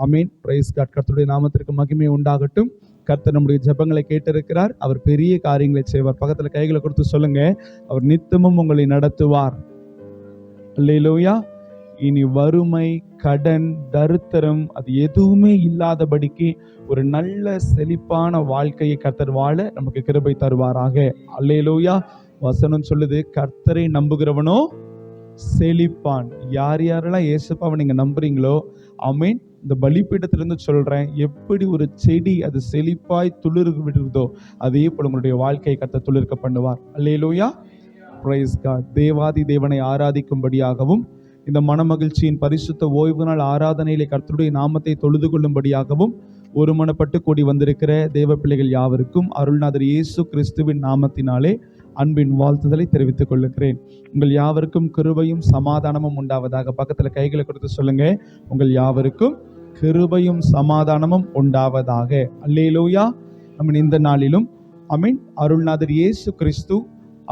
ஆமீன். Praise God. கர்த்தருடைய நாமத்திற்கு மகிமை உண்டாகட்டும். கர்த்தர் நம்முடைய ஜெபங்களை கேட்டிருக்கிறார். அவர் பெரிய காரியங்களை செய்வார். பக்கத்துல கைகளை கொடுத்து சொல்லுங்க, அவர் நித்தமும் உங்களை நடத்துவார். அல்லேலூயா. இனி வறுமை, கடன், தரித்திரம் அது எதுவுமே இல்லாதபடிக்கு ஒரு நல்ல செழிப்பான வாழ்க்கையை கர்த்தர் வாழ நமக்கு கிருபை தருவாராக. அல்லேலூயா. வசனம் சொல்லுது, கர்த்தரை நம்புகிறவனோ செழிப்பான். யார் யாரெல்லாம் இயேசுப்பாவை நீங்க நம்புறீங்களோ, ஆமீன், இந்த பலிபீடத்திலிருந்து சொல்றேன், எப்படி ஒரு செடி அது செழிப்பாய் துளிர் விடுறதோ அதே போல உங்களுடைய வாழ்க்கையை கர்த்தர் துளிர்க்க பண்ணுவார். அல்லேலூயா. Praise God. தேவாதி தேவனை ஆராதிக்கும்படியாகவும் இந்த மனமகிழ்ச்சியின் பரிசுத்த ஓய்வு நாள் ஆராதனையிலே கர்த்தருடைய நாமத்தை தொழுது கொள்ளும்படியாகவும் ஒருமனப்பட்டு கூடி வந்திருக்கிற தேவ பிள்ளைகள் யாவருக்கும் அருள்நாதர் இயேசு கிறிஸ்துவின் நாமத்தினாலே அன்பின் வாழ்த்துதலை தெரிவித்துக் கொள்ளுகிறேன். உங்கள் யாவருக்கும் கிருபையும் சமாதானமும் உண்டாவதாக. பக்கத்துல கைகளை கொடுத்து சொல்லுங்க, உங்கள் யாவருக்கும் கிருபையும் சமாதானமும் உண்டாவதாக. அல்லேலூயா. நம்ம இந்த நாளிலும் ஆமீன், அருள்நாதர் இயேசு கிறிஸ்து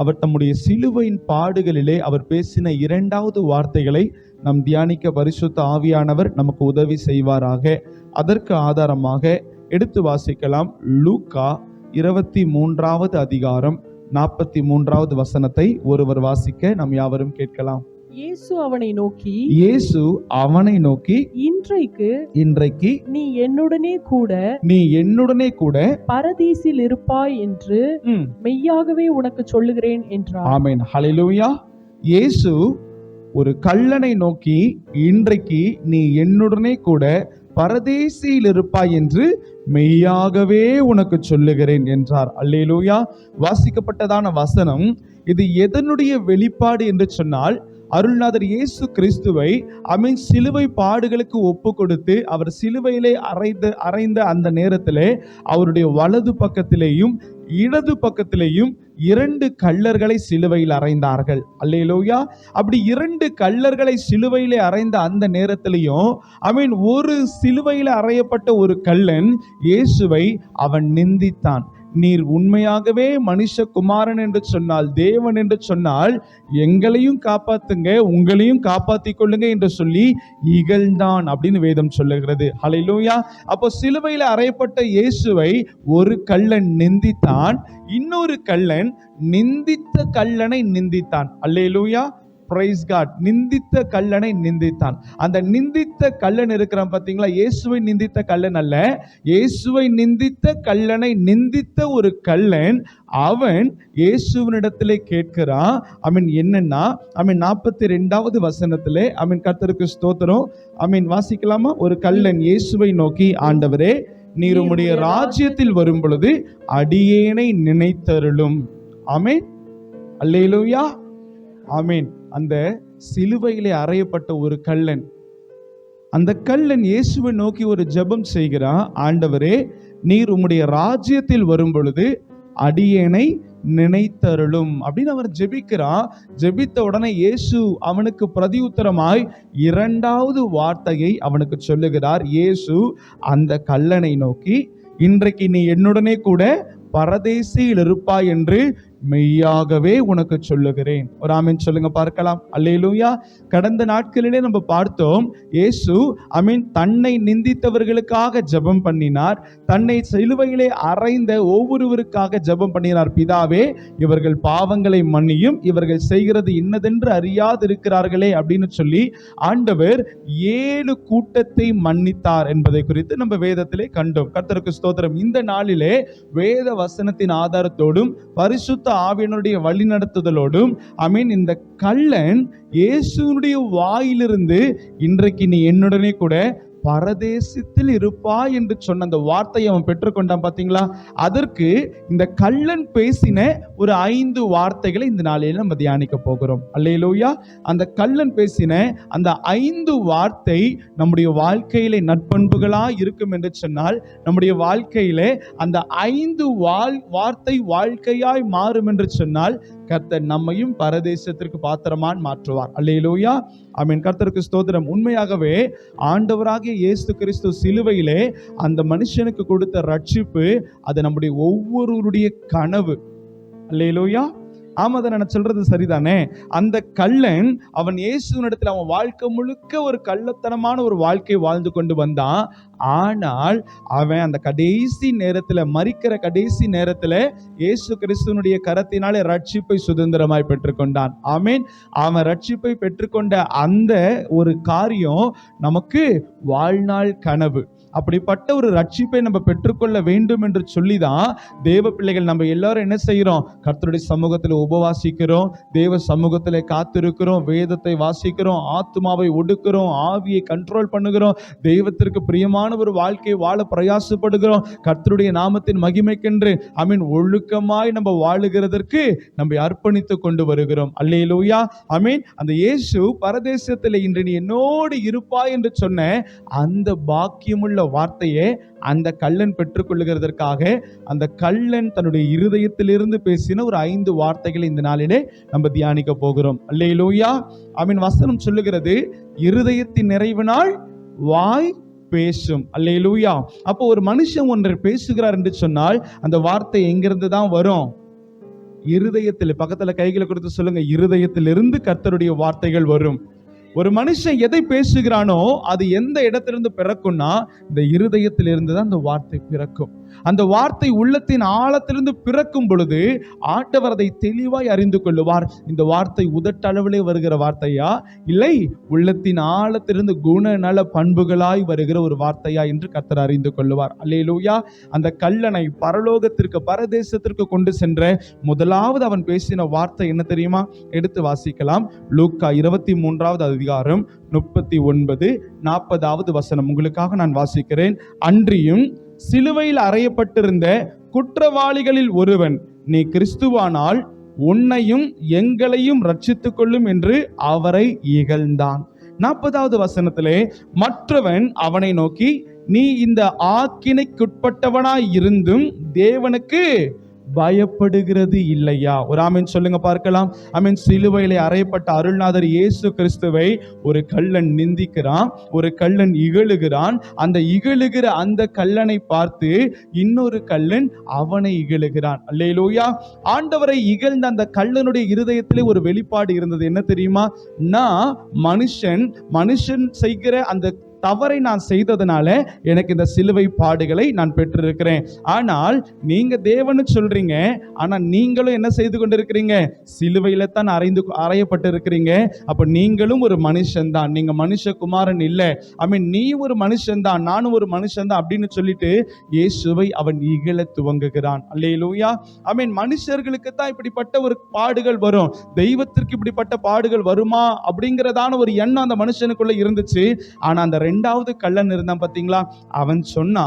அவர் தம்முடைய சிலுவையின் பாடுகளிலே அவர் பேசின 2வது வார்த்தைகளை நாம் தியானிக்க பரிசுத்த ஆவியானவர் நமக்கு உதவி செய்வாராக. அதற்கு ஆதாரமாக எடுத்து வாசிக்கலாம். லூக்கா 23வது அதிகாரம் 43வது வசனத்தை ஒருவர் வாசிக்க நாம் யாவரும் கேட்கலாம். இயேசு அவனை நோக்கி இன்றைக்கு நீ என்னுடனே கூட பரதீசில் இருப்பாய் என்று மெய்யாகவே உனக்கு சொல்லுகிறேன் என்றார். ஆமென். ஹல்லேலூயா. இயேசு ஒரு கள்ளனை நோக்கி, இன்றைக்கு நீ என்னுடனே கூட பரதேசியில் இருப்பாய் என்று மெய்யாகவே உனக்கு சொல்லுகிறேன் என்றார். அல்லேலூயா. வாசிக்கப்பட்டதான வசனம் இது எதனுடைய வெளிப்பாடு என்று சொன்னால், அருள்நாதர் இயேசு கிறிஸ்துவை ஆமீன் சிலுவை பாடுகளுக்கு ஒப்பு கொடுத்து அவர் சிலுவையிலே அறைந்த அந்த நேரத்திலே அவருடைய வலது பக்கத்திலேயும் இடது பக்கத்திலேயும் 2 கள்ளர்களை சிலுவையில் அறைந்தார்கள். அல்லேலூயா. அப்படி 2 கள்ளர்களை சிலுவையிலே அறைந்த அந்த நேரத்திலையும் ஆமீன் ஒரு சிலுவையில் அறையப்பட்ட ஒரு கள்ளன் இயேசுவை அவன் நிந்தித்தான். நீர் உண்மையாகவே மனுஷகுமாரன் என்று சொன்னால், தேவன் என்று சொன்னால், எங்களையும் காப்பாத்துங்க, உங்களையும் காப்பாத்திக் கொள்ளுங்க என்று சொல்லி இகழ்ந்தான் அப்படின்னு வேதம் சொல்லுகிறது. ஹல்லேலூயா. அப்போ சிலுவையில் அறையப்பட்ட இயேசுவை ஒரு கள்ளன் நிந்தித்தான், இன்னொரு கள்ளன் நிந்தித்த கள்ளனை நிந்தித்தான். அல்லேலூயா. Praise God. நிந்தித்த கள்ளனை நிந்தித்தான். அந்த நிந்தித்த கள்ளன் இருக்கிறான் பாத்தீங்களா, இயேசுவை நிந்தித்த கள்ளன் அல்ல, இயேசுவை நிந்தித்த கள்ளனை நிந்தித்த ஒரு கள்ளன் அவன் இயேசுவினிடத்திலே கேட்கிறான். ஆமீன். என்னன்னா ஆமீன் 42வது வசனத்திலே ஆமீன் கர்த்தருக்கு ஸ்தோத்திரம். ஆமீன். வாசிக்கலாமா? ஒரு கள்ளன் இயேசுவை நோக்கி, ஆண்டவரே, நீர் உம்முடைய ராஜ்யத்தில் வரும் பொழுது அடியேனை நினைத்தருளும். ஆமீன். அல்லேலூயா. ஆமீன். அந்த சிலுவையிலே அறையப்பட்ட ஒரு கள்ளன், அந்த கள்ளன் இயேசுவை நோக்கி ஒரு ஜெபம் செய்கிறான். ஆண்டவரே, நீர் உம்முடைய ராஜ்யத்தில் வரும் பொழுது அடியேனை நினைத்தருளும் அப்படின்னு அவர் ஜெபிக்கிறான். ஜெபித்த உடனே இயேசு அவனுக்கு பிரதியுத்தரமாய் 2வது வார்த்தையை அவனுக்கு சொல்லுகிறார். இயேசு அந்த கள்ளனை நோக்கி, இன்றைக்கு நீ என்னுடனே கூட பரதேசியில் இருப்பாய் என்று மெய்யாகவே உனக்கு சொல்லுகிறேன். ஒரு ஆமீன் சொல்லுங்க பார்க்கலாம். அல்லேலூயா. கடந்த நாட்களிலே நம்ம பார்த்தோம், இயேசு ஆமீன் தன்னை நிந்தித்தவர்களுக்காக ஜெபம் பண்ணினார். தன்னை சிலுவையிலே அறைந்த ஒவ்வொருவருக்காக ஜெபம் பண்ணினார். பிதாவே, இவர்கள் பாவங்களை மன்னியும், இவர்கள் செய்கிறது இன்னதென்று அறியாதிருக்கிறார்களே அப்படின்னு சொல்லி ஆண்டவர் 7 கூட்டத்தை மன்னித்தார் என்பதை குறித்து நம்ம வேதத்திலே கண்டோம். கர்த்தருக்கு ஸ்தோத்திரம். இந்த நாளிலே வேத வசனத்தின் ஆதாரத்தோடும் பரிசுத்த ஆவியினுடைய வழி நடத்துதலோடும் ஆமீன் இந்த கள்ளன் இயேசுனுடைய வாயிலிருந்து இன்றைக்கு நீ என்னுடனே கூட பரதேசத்தில் இருப்பாய் என்று சொன்ன அந்த வார்த்தையை அவன் பெற்றுக்கொண்டான். பாத்தீங்களா? அதற்கு இந்த கள்ளன் பேசின ஒரு 5 வார்த்தைகளை இந்த நாளில் நம்ம தியானிக்க போகிறோம். அல்லேலூயா. அந்த கள்ளன் பேசின அந்த 5 வார்த்தை நம்முடைய வாழ்க்கையிலே நற்பண்புகளா இருக்கும் என்று சொன்னால், நம்முடைய வாழ்க்கையிலே அந்த 5 வார்த்தை வாழ்க்கையாய் மாறும் என்று சொன்னால், கர்த்தர் நம்மையும் பரதேசத்திற்கு பாத்திரமான் மாற்றுவார். அல்லேலூயா. ஆமென். கர்த்தருக்கு ஸ்தோத்திரம். உண்மையாகவே ஆண்டவராகிய இயேசு கிறிஸ்து சிலுவையிலே அந்த மனுஷனுக்கு கொடுத்த ரட்சிப்பு அது நம்முடைய ஒவ்வொருவருடைய கனவு. அல்லேலூயா. ஆமாதான் நான் சொல்றது சரிதானே? அந்த கள்ளன் அவன் இயேசுவினிடத்தில் அவன் வாழ்க்கை முழுக்க ஒரு கள்ளத்தனமான ஒரு வாழ்க்கை வாழ்ந்து கொண்டு வந்தான். ஆனால் அவன் அந்த கடைசி நேரத்துல, மரிக்கிற கடைசி நேரத்துல இயேசு கிறிஸ்துவனுடைய கரத்தினாலே ரட்சிப்பை சுதந்திரமாய் பெற்றுக்கொண்டான். ஆமென். அவன் ரட்சிப்பை பெற்றுக்கொண்ட அந்த ஒரு காரியம் நமக்கு வாழ்நாள் கனவு. அப்படிப்பட்ட ஒரு ரட்சிப்பை நம்ம பெற்றுக்கொள்ள வேண்டும் என்று சொல்லிதான் தேவ பிள்ளைகள் நம்ம எல்லாரும் என்ன செய்யறோம்? கர்த்தருடைய சமூகத்தில் உபவாசிக்கிறோம், தேவ சமூகத்தில் காத்திருக்கிறோம், வேதத்தை வாசிக்கிறோம், ஆத்மாவை ஒடுக்கிறோம், ஆவியை கண்ட்ரோல் பண்ணுகிறோம், தெய்வத்திற்கு பிரியமான ஒரு வாழ்க்கையை வாழ பிரயாசப்படுகிறோம், கர்த்தருடைய நாமத்தின் மகிமைக்கென்று ஒழுக்கமாய் நம்ம வாழுகிறதற்கு நம்ம அர்ப்பணித்து கொண்டு வருகிறோம். அல்லேலூயா, ஆமென். அந்த இயேசு பரதேசத்தில் இன்று நீ என்னோடு இருப்பாய் என்று சொன்ன அந்த பாக்கியமுள்ள வார்த்தையை அந்த கள்ளன் பெற்றுக்கொள்ளுகிறதற்காக அந்த கள்ளன் தன்னுடைய இருதயத்திலிருந்து பேசின ஒரு 5 வார்த்தைகளை இந்த நாளிலே நம்ம தியானிக்க போகிறோம். அல்லேலூயா, ஆமென். வசனம் சொல்லுகிறது, இருதயத்தின் நிறைவினால் வாய் பேசும். அல்லேலூயா. அப்போ ஒரு மனுஷன் ஒன்றை பேசுகிறார் என்று சொன்னால் அந்த வார்த்தை எங்கிருந்து தான் வரும்? இருதயத்தில். பக்கத்துல கைகளை கொடுத்து சொல்லுங்க, இருதயத்திலிருந்து கர்த்தருடைய வார்த்தைகள் வரும். ஒரு மனுஷன் எதை பேசுகிறானோ அது எந்த இடத்திலிருந்து பிறக்கும்னா இந்த இருதயத்திலிருந்து தான் அந்த வார்த்தை பிறக்கும். அந்த வார்த்தை உள்ளத்தின் ஆழத்திலிருந்து பிறக்கும் பொழுது ஆண்டவர் அதை தெளிவாய் அறிந்து கொள்ளுவார். இந்த வார்த்தை உதட்டளவிலே வருகிற வார்த்தையா, இல்லை உள்ளத்தின் ஆழத்திலிருந்து குணநல பண்புகளாய் வருகிற ஒரு வார்த்தையா என்று கர்த்தர் அறிந்து கொள்ளுவார். அல்லேலூயா. அந்த கள்ளனை பரலோகத்திற்கு, பரதேசத்திற்கு கொண்டு சென்ற முதலாவது அவன் பேசின வார்த்தை என்ன தெரியுமா? எடுத்து வாசிக்கலாம். லூக்கா 23வது அதிகாரம் 39, 40வது வசனம் உங்களுக்காக நான் வாசிக்கிறேன். அன்றியும் சிலுவையில் அறையப்பட்டிருந்த குற்றவாளிகளில் ஒருவன், நீ கிறிஸ்துவானால் உன்னையும் எங்களையும் ரட்சித்துக் கொள்ளும் என்று அவரை இகழ்ந்தான். 40வது வசனத்திலே, மற்றவன் அவனை நோக்கி, நீ இந்த ஆக்கினைக்குட்பட்டவனாய் இருந்தும் தேவனுக்கு பயப்படுகிறது இல்லையா? ஒரு ஆமென் சொல்லுங்க பார்க்கலாம். ஆமென். சிலுவையிலே அறையப்பட்ட அருள்நாதர் இயேசு கிறிஸ்துவை ஒரு கள்ளன் நிந்திக்கிறான், ஒரு கள்ளன் இகழுகிறான். அந்த இகழுகிற அந்த கள்ளனை பார்த்து இன்னொரு கள்ளன் அவனை இகழுகிறான். அல்லேலூயா. ஆண்டவரை இகழ்ந்த அந்த கள்ளனுடைய இருதயத்திலே ஒரு வெளிப்பாடு இருந்தது. என்ன தெரியுமா? நான் மனுஷன் செய்கிற அந்த தவறை நான் செய்ததனால எனக்கு இந்த சிலுவை பாடுகளை நான் பெற்றிருக்கிறேன். ஆனால் நீங்க தேவன்னு சொல்றீங்க, ஆனா நீங்களும் என்ன செய்து கொண்டிருக்கிறீங்க? சிலுவையில தான் அறையப்பட்டு இருக்கிறீங்க. அப்ப நீங்களும் ஒரு மனுஷன் தான், நீங்க மனுஷகுமாரன் இல்லை. நீ ஒரு மனுஷன் தான், நானும் ஒரு மனுஷன் தான் அப்படின்னு சொல்லிட்டு இயேசுவை அவன் இகழ துவங்குகிறான். அல்லேலூயா. மனுஷர்களுக்கு தான் இப்படிப்பட்ட ஒரு பாடுகள் வரும், தெய்வத்திற்கு இப்படிப்பட்ட பாடுகள் வருமா அப்படிங்கிறதான ஒரு எண்ணம் அந்த மனுஷனுக்குள்ள இருந்துச்சு. ஆனா அந்த 2வது கள்ளன் இருந்தான் பாத்தீங்களா? அவன் சொன்னா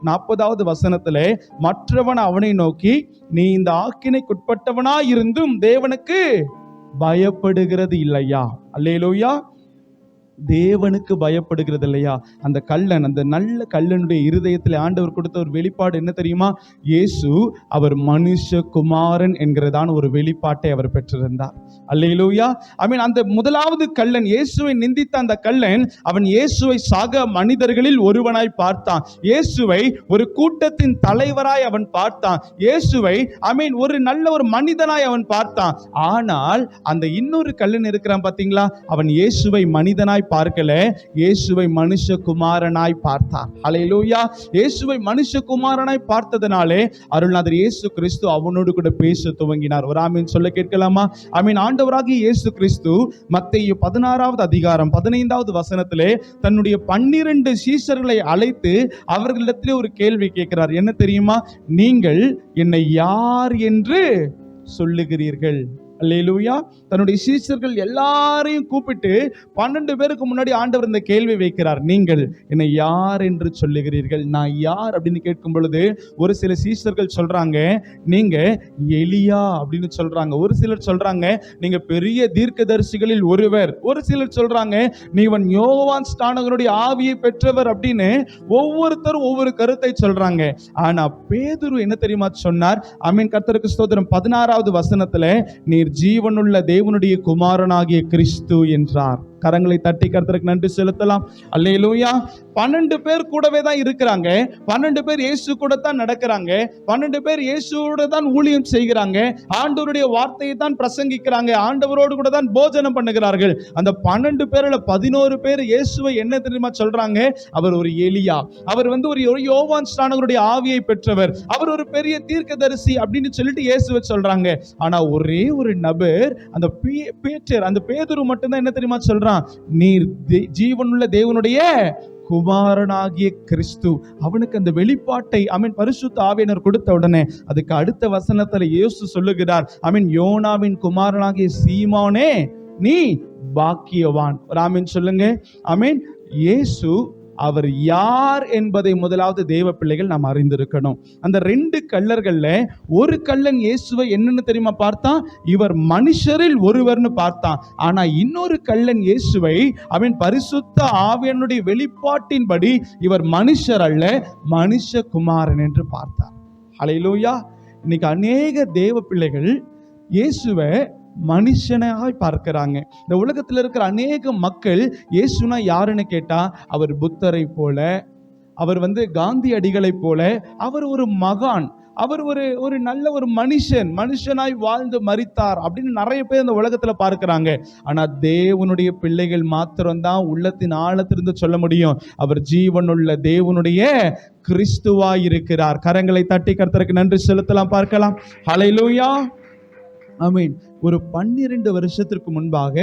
40வது வசனத்திலே, மற்றவன் அவனை நோக்கி, நீ இந்த ஆக்கினைக்குட்பட்டவனா இருந்தும் தேவனுக்கு பயப்படுகிறது இல்லையா? அல்லேலூயா. தேவனுக்கு பயப்படுகிறது இல்லையா? அந்த கள்ளன், அந்த நல்ல கள்ளனுடைய இருதயத்தில் ஆண்டவர் கொடுத்த ஒரு வெளிப்பாடு என்ன தெரியுமா? இயேசு அவர் மனுஷகுமாரன் என்கிறதான ஒரு வெளிப்பாட்டை அவர் பெற்றிருந்தார். அல்லேலூயா. அந்த முதலாவது கள்ளன், இயேசுவை நிந்தித்த அந்த கள்ளன், அவன் இயேசுவை சக மனிதர்களில் ஒருவனாய் பார்த்தான். இயேசுவை ஒரு கூட்டத்தின் தலைவராய் அவன் பார்த்தான். இயேசுவை ஒரு நல்ல ஒரு மனிதனாய் அவன் பார்த்தான். ஆனால் அந்த இன்னொரு கள்ளன் இருக்கிறான் பாத்தீங்களா? அவன் இயேசுவை மனிதனாய் பார்க்கல, இயேசுவை மனுஷகுமாரனாய் பார்த்தார். அல்லேலூயா. இயேசுவை மனுஷகுமாரனாய் பார்த்ததனாலே அருள்நாதர் இயேசு கிறிஸ்து அவனோடு கூட பேச துவங்கினார். ஒரு ஆமீன் சொல்ல கேட்கலாமா? ஆண்டவராகிய இயேசு கிறிஸ்து மத்தேயு 16வது அதிகாரம் 15வது வசனத்திலே தன்னுடைய 12 சீஷர்களை அழைத்து அவர்களிடத்திலே ஒரு கேள்வி கேட்கிறார். என்ன தெரியுமா? நீங்கள் என்னை யார் என்று சொல்லுகிறீர்கள்? அல்லேலூயா. தன்னுடைய சீஷர்கள் எல்லாரையும் கூப்பிட்டு 12 பேருக்கு முன்னாடி ஆண்டவர் இந்த கேள்வி வைக்கிறார். நீங்கள் என்னை யார் என்று சொல்லுகிறீர்கள்? நான் யார் அப்படின்னு கேட்கும் பொழுது ஒரு சில சீஷர்கள் சொல்றாங்க, நீங்க எலியா அப்படின்னு சொல்றாங்க. ஒரு சிலர் சொல்றாங்க, நீங்க பெரிய தீர்க்கதரிசிகளில் ஒருவர். ஒரு சிலர் சொல்றாங்க, நீவன் யோவான் ஸ்நானகனுடைய ஆவியை பெற்றவர் அப்படின்னு ஒவ்வொருத்தரும் ஒவ்வொரு கருத்தை சொல்றாங்க. ஆனா பேதுரு என்ன தெரியுமா சொன்னார்? கர்த்தருக்கு ஸ்தோத்திரம். 16வது வசனத்துல, நீர் ஜீவனுள்ள தேவனுடைய குமாரனாகிய கிறிஸ்து என்றார். கரங்களை தட்டி கர்த்தருக்கு நன்றி செலுத்தலாம். அல்லேலூயா. 12 பேர் கூடவே தான் இருக்கிறாங்க, 12 பேர் இயேசு கூட தான் நடக்கிறாங்க, 12 பேர் இயேசுவோட தான் ஊழியம் செய்கிறாங்க, ஆண்டவருடைய வார்த்தையை தான் பிரசங்கிக்கிறாங்க, ஆண்டவரோடு கூட தான் போஜனம் பண்ணுகிறார்கள். அந்த 12 பேர்ல 11 பேர் இயேசுவை என்ன தெரியுமா சொல்றாங்க? அவர் ஒரு எலியா, அவர் ஒரு யோவான் ஸ்நானகருடைய ஆவியை பெற்றவர், அவர் ஒரு பெரிய தீர்க்கதரிசி அப்படின்னு சொல்லிட்டு இயேசுவை சொல்றாங்க. ஆனா ஒரே ஒரு நபர், அந்த பேதுரு, அந்த பேதுரு மட்டும்தான் என்ன தெரியுமா சொல்றான்? நீர் ஜீவனுள்ள தேவனுடைய குமாரனாகிய கிறிஸ்து. அவனுக்கு அந்த வெளிப்பாட்டை பரிசுத்த ஆவியானவர் கொடுத்த உடனே அதுக்கு அடுத்த வசனத்துல இயேசு சொல்லுகிறார், யோனாவின் குமாரனாகிய சீமோனே நீ பாக்கியவான். ஆமென் சொல்லுங்க. இயேசு அவர் யார் என்பதை முதலாவது தேவ பிள்ளைகள் நாம் அறிந்திருக்கணும். அந்த 2 கள்ளர்கள்ல ஒரு கள்ளன் இயேசுவை என்னன்னு தெரியுமா பார்த்தான்? இவர் மனுஷரில் ஒருவர்னு பார்த்தான். ஆனா இன்னொரு கள்ளன் இயேசுவை பரிசுத்த ஆவியானுடைய வெளிப்பாட்டின்படி இவர் மனுஷர் அல்ல, மனுஷகுமாரன் என்று பார்த்தார். ஹல்லேலூயா. இன்னைக்கு அநேக தேவ பிள்ளைகள் இயேசுவை மனுஷனாய் பார்க்கிறாங்க. இந்த உலகத்தில் இருக்கிற அநேக மக்கள் இயேசுனா யாருன்னு கேட்டா, அவர் புத்தரை போல, அவர் காந்தி அடிகளை போல, அவர் ஒரு மகான், அவர் ஒரு நல்ல ஒரு மனுஷனாய் வாழ்ந்து மரித்தார் அப்படின்னு நிறைய பேர் இந்த உலகத்துல பார்க்கிறாங்க. ஆனா தேவனுடைய பிள்ளைகள் மாத்திரம்தான் உள்ளத்தின் ஆழத்திலிருந்து சொல்ல முடியும், அவர் ஜீவனுள்ள தேவனுடைய கிறிஸ்துவாய் இருக்கிறார். கரங்களை தட்டி கர்த்தருக்கு நன்றி செலுத்தலாம். பார்க்கலாம். ஹல்லேலூயா. ஆமென். ஒரு 12 வருஷத்திற்கு முன்பாக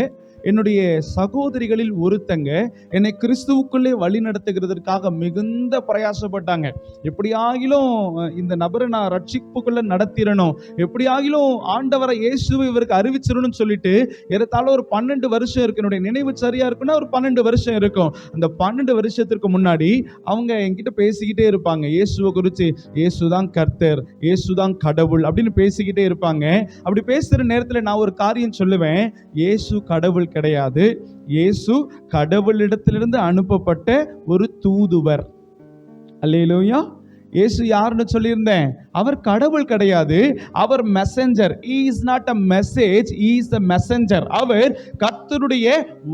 என்னுடைய சகோதரிகளில் ஒருத்தங்க என்னை கிறிஸ்துவுக்குள்ளே வழி நடத்துகிறதுக்காக மிகுந்த பிரயாசப்பட்டாங்க. எப்படியாகிலும் இந்த நபரை நான் ரட்சிப்புக்குள்ள நடத்திடணும், எப்படியாகிலும் ஆண்டவரை இயேசுவை இவருக்கு அறிவிச்சிடணும்னு சொல்லிட்டு ஏறத்தாழ ஒரு 12 வருஷம் இருக்கு. என்னுடைய நினைவு சரியா இருக்குன்னா ஒரு 12 வருஷம் இருக்கும். அந்த 12 வருஷத்திற்கு முன்னாடி அவங்க என்கிட்ட பேசிக்கிட்டே இருப்பாங்க இயேசுவை குறித்து. இயேசுதான் கர்த்தர், இயேசுதான் கடவுள் அப்படின்னு பேசிக்கிட்டே இருப்பாங்க. அப்படி பேசுற நேரத்தில் நான் ஒரு காரியம் சொல்லுவேன், இயேசு கடவுள் கிடையாது, இயேசு கடவுளிடத்திலிருந்து அனுப்பப்பட்ட ஒரு தூதுவர். அல்லேலூயா. இயேசு யாருன்னு சொல்லியிருந்தேன்? அவர் கடவுள் கிடையாது, அவர் messenger. he is not a message, he is a messenger. அவர் கர்த்தருடைய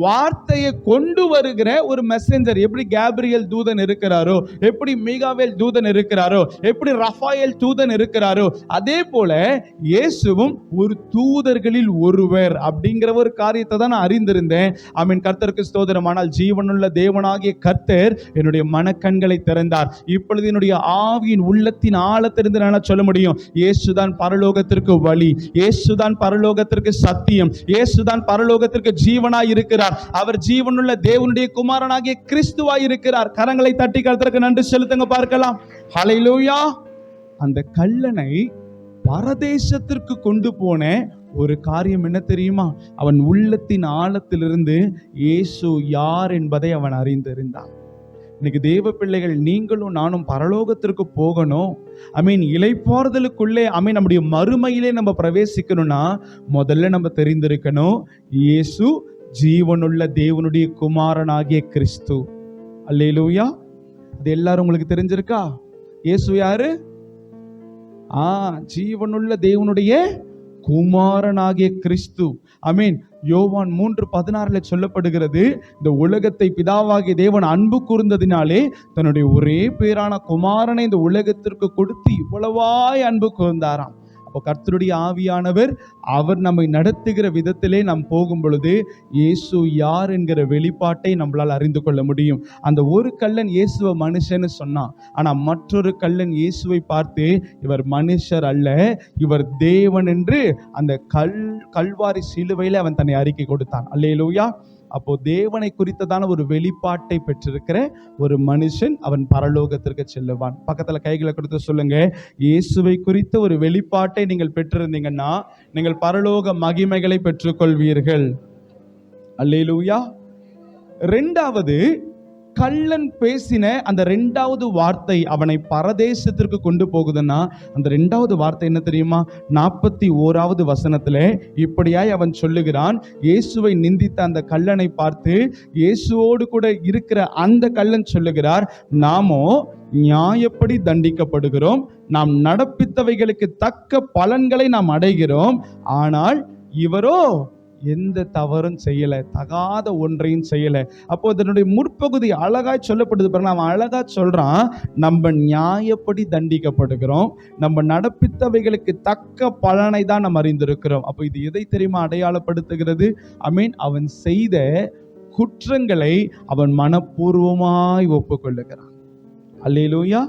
வார்த்தையை கொண்டு வருகிற ஒரு மெசஞ்சர். எப்படி கேப்ரியல் தூதன் இருக்கிறாரோ, எப்படி மீகாவேல் தூதன் இருக்கிறாரோ, எப்படி ரஃபாயேல் தூதன் இருக்கிறாரோ, அதே போல இயேசுவும் ஒரு தூதர்களில் ஒருவர் அப்படிங்கிற ஒரு காரியத்தை தான் நான் அறிந்திருந்தேன். கர்த்தருக்கு ஸ்தோத்திரம். ஆனால் ஜீவனுள்ள தேவனாகிய கர்த்தர் என்னுடைய மனக்கண்களை திறந்தார். இப்பொழுது என்னுடைய ஆவியின் உள்ளத்தின் ஆழத்திலிருந்து நான் சொல்ல முடியும், இயேசுதான் பரலோகத்திற்கு வழி, இயேசுதான் பரலோகத்திற்கு சத்தியம், இயேசுதான் பரலோகத்திற்கு ஜீவனாய் இருக்கிறார். அவர் ஜீவனுள்ள தேவனுடைய குமாரனாகிய கிறிஸ்துவாய் இருக்கிறார். கரங்களை தட்டி கர்த்தருக்கு நன்றி செலுத்துங்க. பார்க்கலாம். ஹல்லேலூயா. அந்த கள்ளனை பரதேசத்திற்கு கொண்டு போன ஒரு காரியம் என்ன தெரியுமா? அவன் உள்ளத்தின் ஆழத்திலிருந்து இயேசு யார் என்பதை அவன் அறிந்திருந்தான். இன்னைக்கு தேவ பிள்ளைகள் நீங்களும் நானும் பரலோகத்திற்கு போகணும், இளைப்பாறுதலுக்குள்ளே நம்முடைய மறுமையிலே நம்ம பிரவேசிக்கணும்னா முதல்ல நம்ம தெரிந்திருக்கணும், இயேசு ஜீவனுள்ள தேவனுடைய குமாரனாகிய கிறிஸ்து. அல்லேலூயா. அது எல்லாரும் உங்களுக்கு தெரிஞ்சிருக்கா? இயேசு யாரு? ஜீவனுள்ள தேவனுடைய குமாரனாகிய கிறிஸ்து. யோவான் 3:16 சொல்லப்படுகிறது, இந்த உலகத்தை பிதாவாகிய தேவன் அன்பு கூர்ந்ததினாலே தன்னுடைய ஒரே பேரான குமாரனை இந்த உலகத்திற்கு கொடுத்து இவ்வளவாய் அன்பு கூர்ந்தாராம். அப்போ கர்த்தருடைய ஆவியானவர் அவர் நம்மை நடத்துகிற விதத்திலே நாம் போகும் பொழுது இயேசு யார் என்கிற வெளிப்பாட்டை நம்மளால் அறிந்து கொள்ள முடியும். அந்த ஒரு கள்ளன் இயேசுவை மனுஷன்னு சொன்னான், ஆனால் மற்றொரு கள்ளன் இயேசுவை பார்த்து இவர் மனுஷர் அல்ல, இவர் தேவன் என்று அந்த கல்வாரி சிலுவையில் அவன் தன்னை அறிக்கை கொடுத்தான். அல்லேலூயா. அப்போ தேவனை குறித்ததான ஒரு வெளிப்பாட்டை பெற்றிருக்கிற ஒரு மனுஷன் அவன் பரலோகத்திற்கு செல்லுவான். பக்கத்துல கைகளை கொடுத்து சொல்லுங்க, இயேசுவை குறித்த ஒரு வெளிப்பாட்டை நீங்கள் பெற்றிருந்தீங்கன்னா நீங்கள் பரலோக மகிமைகளை பெற்றுக்கொள்வீர்கள். அல்லேலூயா. இரண்டாவது, கள்ளன் பேசின அந்த 2வது வார்த்தை அவனை பரதேசத்திற்கு கொண்டு போகுதுன்னா அந்த 2வது வார்த்தை என்ன தெரியுமா? 41வது வசனத்துல இப்படியாய் அவன் சொல்லுகிறான், இயேசுவை நிந்தித்த அந்த கள்ளனை பார்த்து இயேசுவோடு கூட இருக்கிற அந்த கள்ளன் சொல்லுகிறார், நாமோ நியாயப்படி தண்டிக்கப்படுகிறோம், நாம் நடப்பித்தவைகளுக்கு தக்க பலன்களை நாம் அடைகிறோம், ஆனால் இவரோ எந்த தவறும் செய்யல, தகாத ஒன்றையும் செய்யல. அப்போ அதனுடைய முற்பகுதி அழகாய் சொல்லப்படுது பாருங்க. அவன் அழகா சொல்றான், நம்ம நியாயப்படி தண்டிக்கப்படுகிறோம், நம்ம நடப்பித்தவைகளுக்கு தக்க பலனை தான் நம்ம அறிந்திருக்கிறோம். அப்போ இது எதை தெரியுமா அடையாளப்படுத்துகிறது? அவன் செய்த குற்றங்களை அவன் மனப்பூர்வமாய் ஒப்புக்கொள்ளுகிறான். அல்லேலூயா.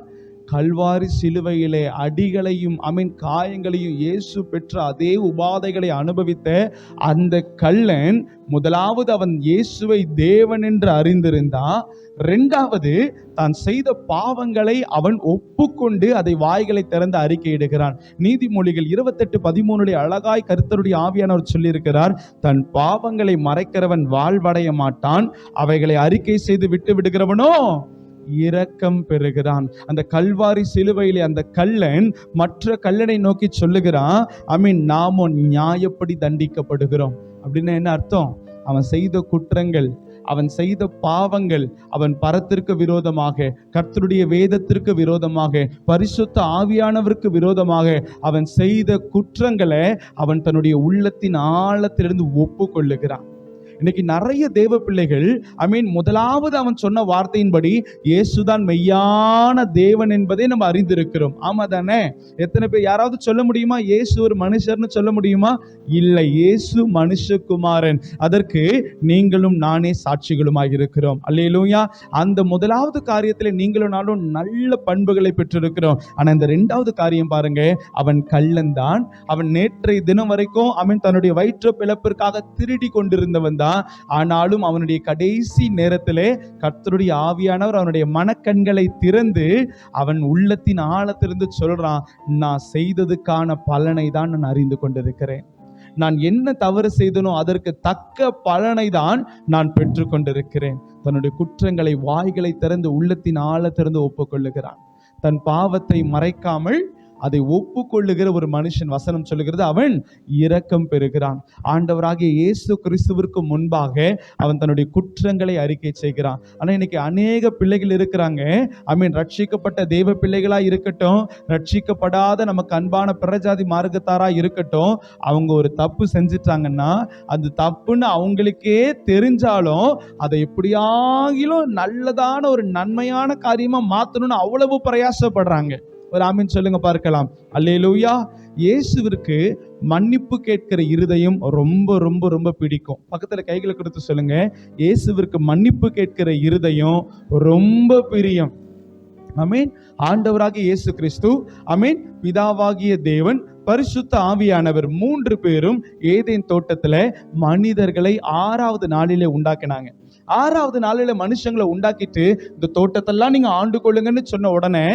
கல்வாரி சிலுவையிலே அடிகளையும் காயங்களையும் இயேசு பெற்ற அதே உபாதைகளை அனுபவித்த அந்த கள்ளன், முதலாவது அவன் இயேசுவை தேவன் என்று அறிந்திருந்தான். இரண்டாவது, தான் செய்த பாவங்களை அவன் ஒப்புக்கொண்டு அதை வாய்களை திறந்து அறிக்கையிடுகிறான். நீதிமொழிகள் 28:13 அழகாய் கர்த்தருடைய ஆவியானவர் சொல்லியிருக்கிறார், தன் பாவங்களை மறைக்கிறவன் வாழ்வடைய மாட்டான், அவைகளை அறிக்கை செய்து விட்டு விடுகிறவனோ இரக்கம் பெறுகிறான். அந்த கல்வாரி சிலுவையிலே அந்த கள்ளன் மற்ற கள்ளனை நோக்கி சொல்லுகிறான், நாமோ நியாயப்படி தண்டிக்கப்படுகிறோம். அப்படின்னு என்ன அர்த்தம்? அவன் செய்த குற்றங்கள், அவன் செய்த பாவங்கள், அவன் பரத்திற்கு விரோதமாக, கர்த்தருடைய வேதத்திற்கு விரோதமாக, பரிசுத்த ஆவியானவருக்கு விரோதமாக அவன் செய்த குற்றங்களை அவன் தன்னுடைய உள்ளத்தின் ஆழத்திலிருந்து ஒப்புக்கொள்ளுகிறான். இன்னைக்கு நிறைய தேவ பிள்ளைகள் முதலாவது அவன் சொன்ன வார்த்தையின்படி இயேசுதான் மெய்யான தேவன் என்பதை நம்ம அறிந்திருக்கிறோம். ஆமா தானே? எத்தனை பேர் யாராவது சொல்ல முடியுமா இயேசு ஒரு மனுஷர்னு சொல்ல முடியுமா? இல்லை, இயேசு மனுஷகுமாரன். அதற்கு நீங்களும் நானே சாட்சிகளுமாய் இருக்கிறோம். அல்லேலூயா. அந்த முதலாவது காரியத்தில் நீங்களும் நானும் நல்ல பண்புகளை பெற்றிருக்கிறோம். ஆனா இந்த இரண்டாவது காரியம் பாருங்க, அவன் கள்ளன் தான். அவன் நேற்றைய தினம் வரைக்கும் தன்னுடைய வயிற்று பிளப்பிற்காக திருடி கொண்டிருந்தவன் தான். ஆனாலும் அவனுடைய கடைசி நேரத்திலே கர்த்தருடைய ஆவியானவர் அவனுடைய மனக்கண்களை திறந்து அவன் உள்ளத்தின் ஆழத்திலிருந்து சொல்றான், நான் செய்ததுக்கான பலனை தான் நான் அறிந்து கொண்டிருக்கிறேன். நான் என்ன தவறு செய்தனோ அதற்கு தக்க பலனை தான் நான் பெற்று கொண்டிருக்கிறேன். தன்னுடைய குற்றங்களை வாய்களை திறந்து உள்ளத்தின் ஆழத்திலிருந்து ஒப்புக்கொள்ளுகிறான். தன் பாவத்தை மறைக்காமல் அதை ஒப்புக்கொள்ளுகிற ஒரு மனுஷன், வசனம் சொல்லுகிறது, அவன் இரக்கம் பெறுகிறான். ஆண்டவராகிய இயேசு கிறிஸ்துவிற்கு முன்பாக அவன் தன்னுடைய குற்றங்களை அறிக்கை செய்கிறான். ஆனா இன்னைக்கு அநேக பிள்ளைகள் இருக்கிறாங்க, ரட்சிக்கப்பட்ட தேவ பிள்ளைகளா இருக்கட்டும், ரட்சிக்கப்படாத நமக்கு அன்பான பிரஜாதி மார்க்கத்தாரா இருக்கட்டும், அவங்க ஒரு தப்பு செஞ்சிட்டாங்கன்னா அது தப்புன்னு அவங்களுக்கே தெரிஞ்சாலும் அதை எப்படியாகிலும் நல்லதான ஒரு நன்மையான காரியமா மாத்தணும்னு அவ்வளவு பிரயாசப்படுறாங்க. ஒரு ஆமீன் சொல்லுங்க பார்க்கலாம். அல்லேலூயா. இயேசுவிற்கு மன்னிப்பு கேட்கிற இருதயம் ரொம்ப ரொம்ப ரொம்ப பிடிக்கும். பக்கத்துல கைகளை கொடுத்து சொல்லுங்க, இயேசுவிற்கு மன்னிப்பு கேட்கிற இருதயம் ரொம்ப பிரியம். ஆண்டவராகிய இயேசு கிறிஸ்து, பிதாவாகிய தேவன், பரிசுத்த ஆவியானவர் 3 பேரும் ஏதேன் தோட்டத்துல மனிதர்களை 6வது நாளிலே உண்டாக்கினாங்க. 6வது நாளில மனுஷங்களை உண்டாக்கிட்டு இந்த தோட்டத்தெல்லாம் நீங்க ஆண்டு கொள்ளுங்கன்னு சொன்ன உடனே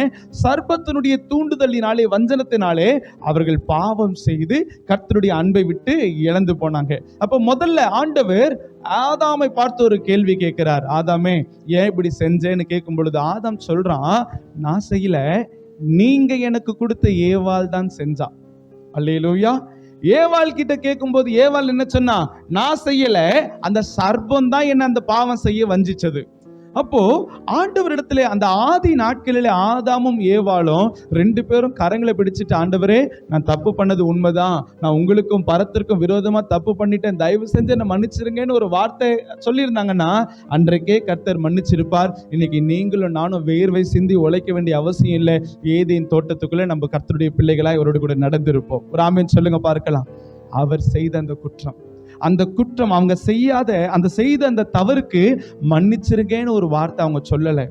சர்ப்பத்தினுடைய தூண்டுதலினாலே, வஞ்சனத்தினாலே அவர்கள் பாவம் செய்து கர்த்தருடைய அன்பை விட்டு இழந்து போனாங்க. அப்ப முதல்ல ஆண்டவர் ஆதாமை பார்த்து ஒரு கேள்வி கேட்கிறார். ஆதாமே, ஏன் இப்படி செஞ்சேன்னு கேட்கும் பொழுது ஆதாம் சொல்றான், நான் செய்யல, நீங்க எனக்கு கொடுத்த ஏவாள் தான் செஞ்சா. அல்லேலூயா. ஏவாள் கிட்ட கேட்கும்போது ஏவாள் என்ன சொன்னா, நான் செய்யல, அந்த சர்ப்பம் தான் என்ன அந்த பாவம் செய்ய வஞ்சிச்சது. அப்போ ஆண்டவரிடத்துல அந்த ஆதி நாட்களிலே ஆதாமும் ஏவாளும் 2 பேரும் கரங்களை பிடிச்சிட்டு, ஆண்டவரே நான் தப்பு பண்ணது உண்மைதான், நான் உங்களுக்கும் பரத்திற்கும் விரோதமா தப்பு பண்ணிட்டேன், தயவு செஞ்சு என்ன மன்னிச்சிருங்கன்னு ஒரு வார்த்தை சொல்லியிருந்தாங்கன்னா அன்றைக்கே கர்த்தர் மன்னிச்சிருப்பார். இன்னைக்கு நீங்களும் நானும் வேர்வை சிந்தி உழைக்க வேண்டிய அவசியம் இல்லை. ஏதேன் தோட்டத்துக்குள்ள நம்ம கர்த்தருடைய பிள்ளைகளாய் அவரோடு கூட நடந்திருப்போம். ஒரு ஆமென் சொல்லுங்க பார்க்கலாம். அவர் செய்த அந்த குற்றம் அவங்க செய்த அந்த தவறுக்கு மன்னிச்சிருங்கன்னு ஒரு வார்த்தை அவங்க சொல்லல.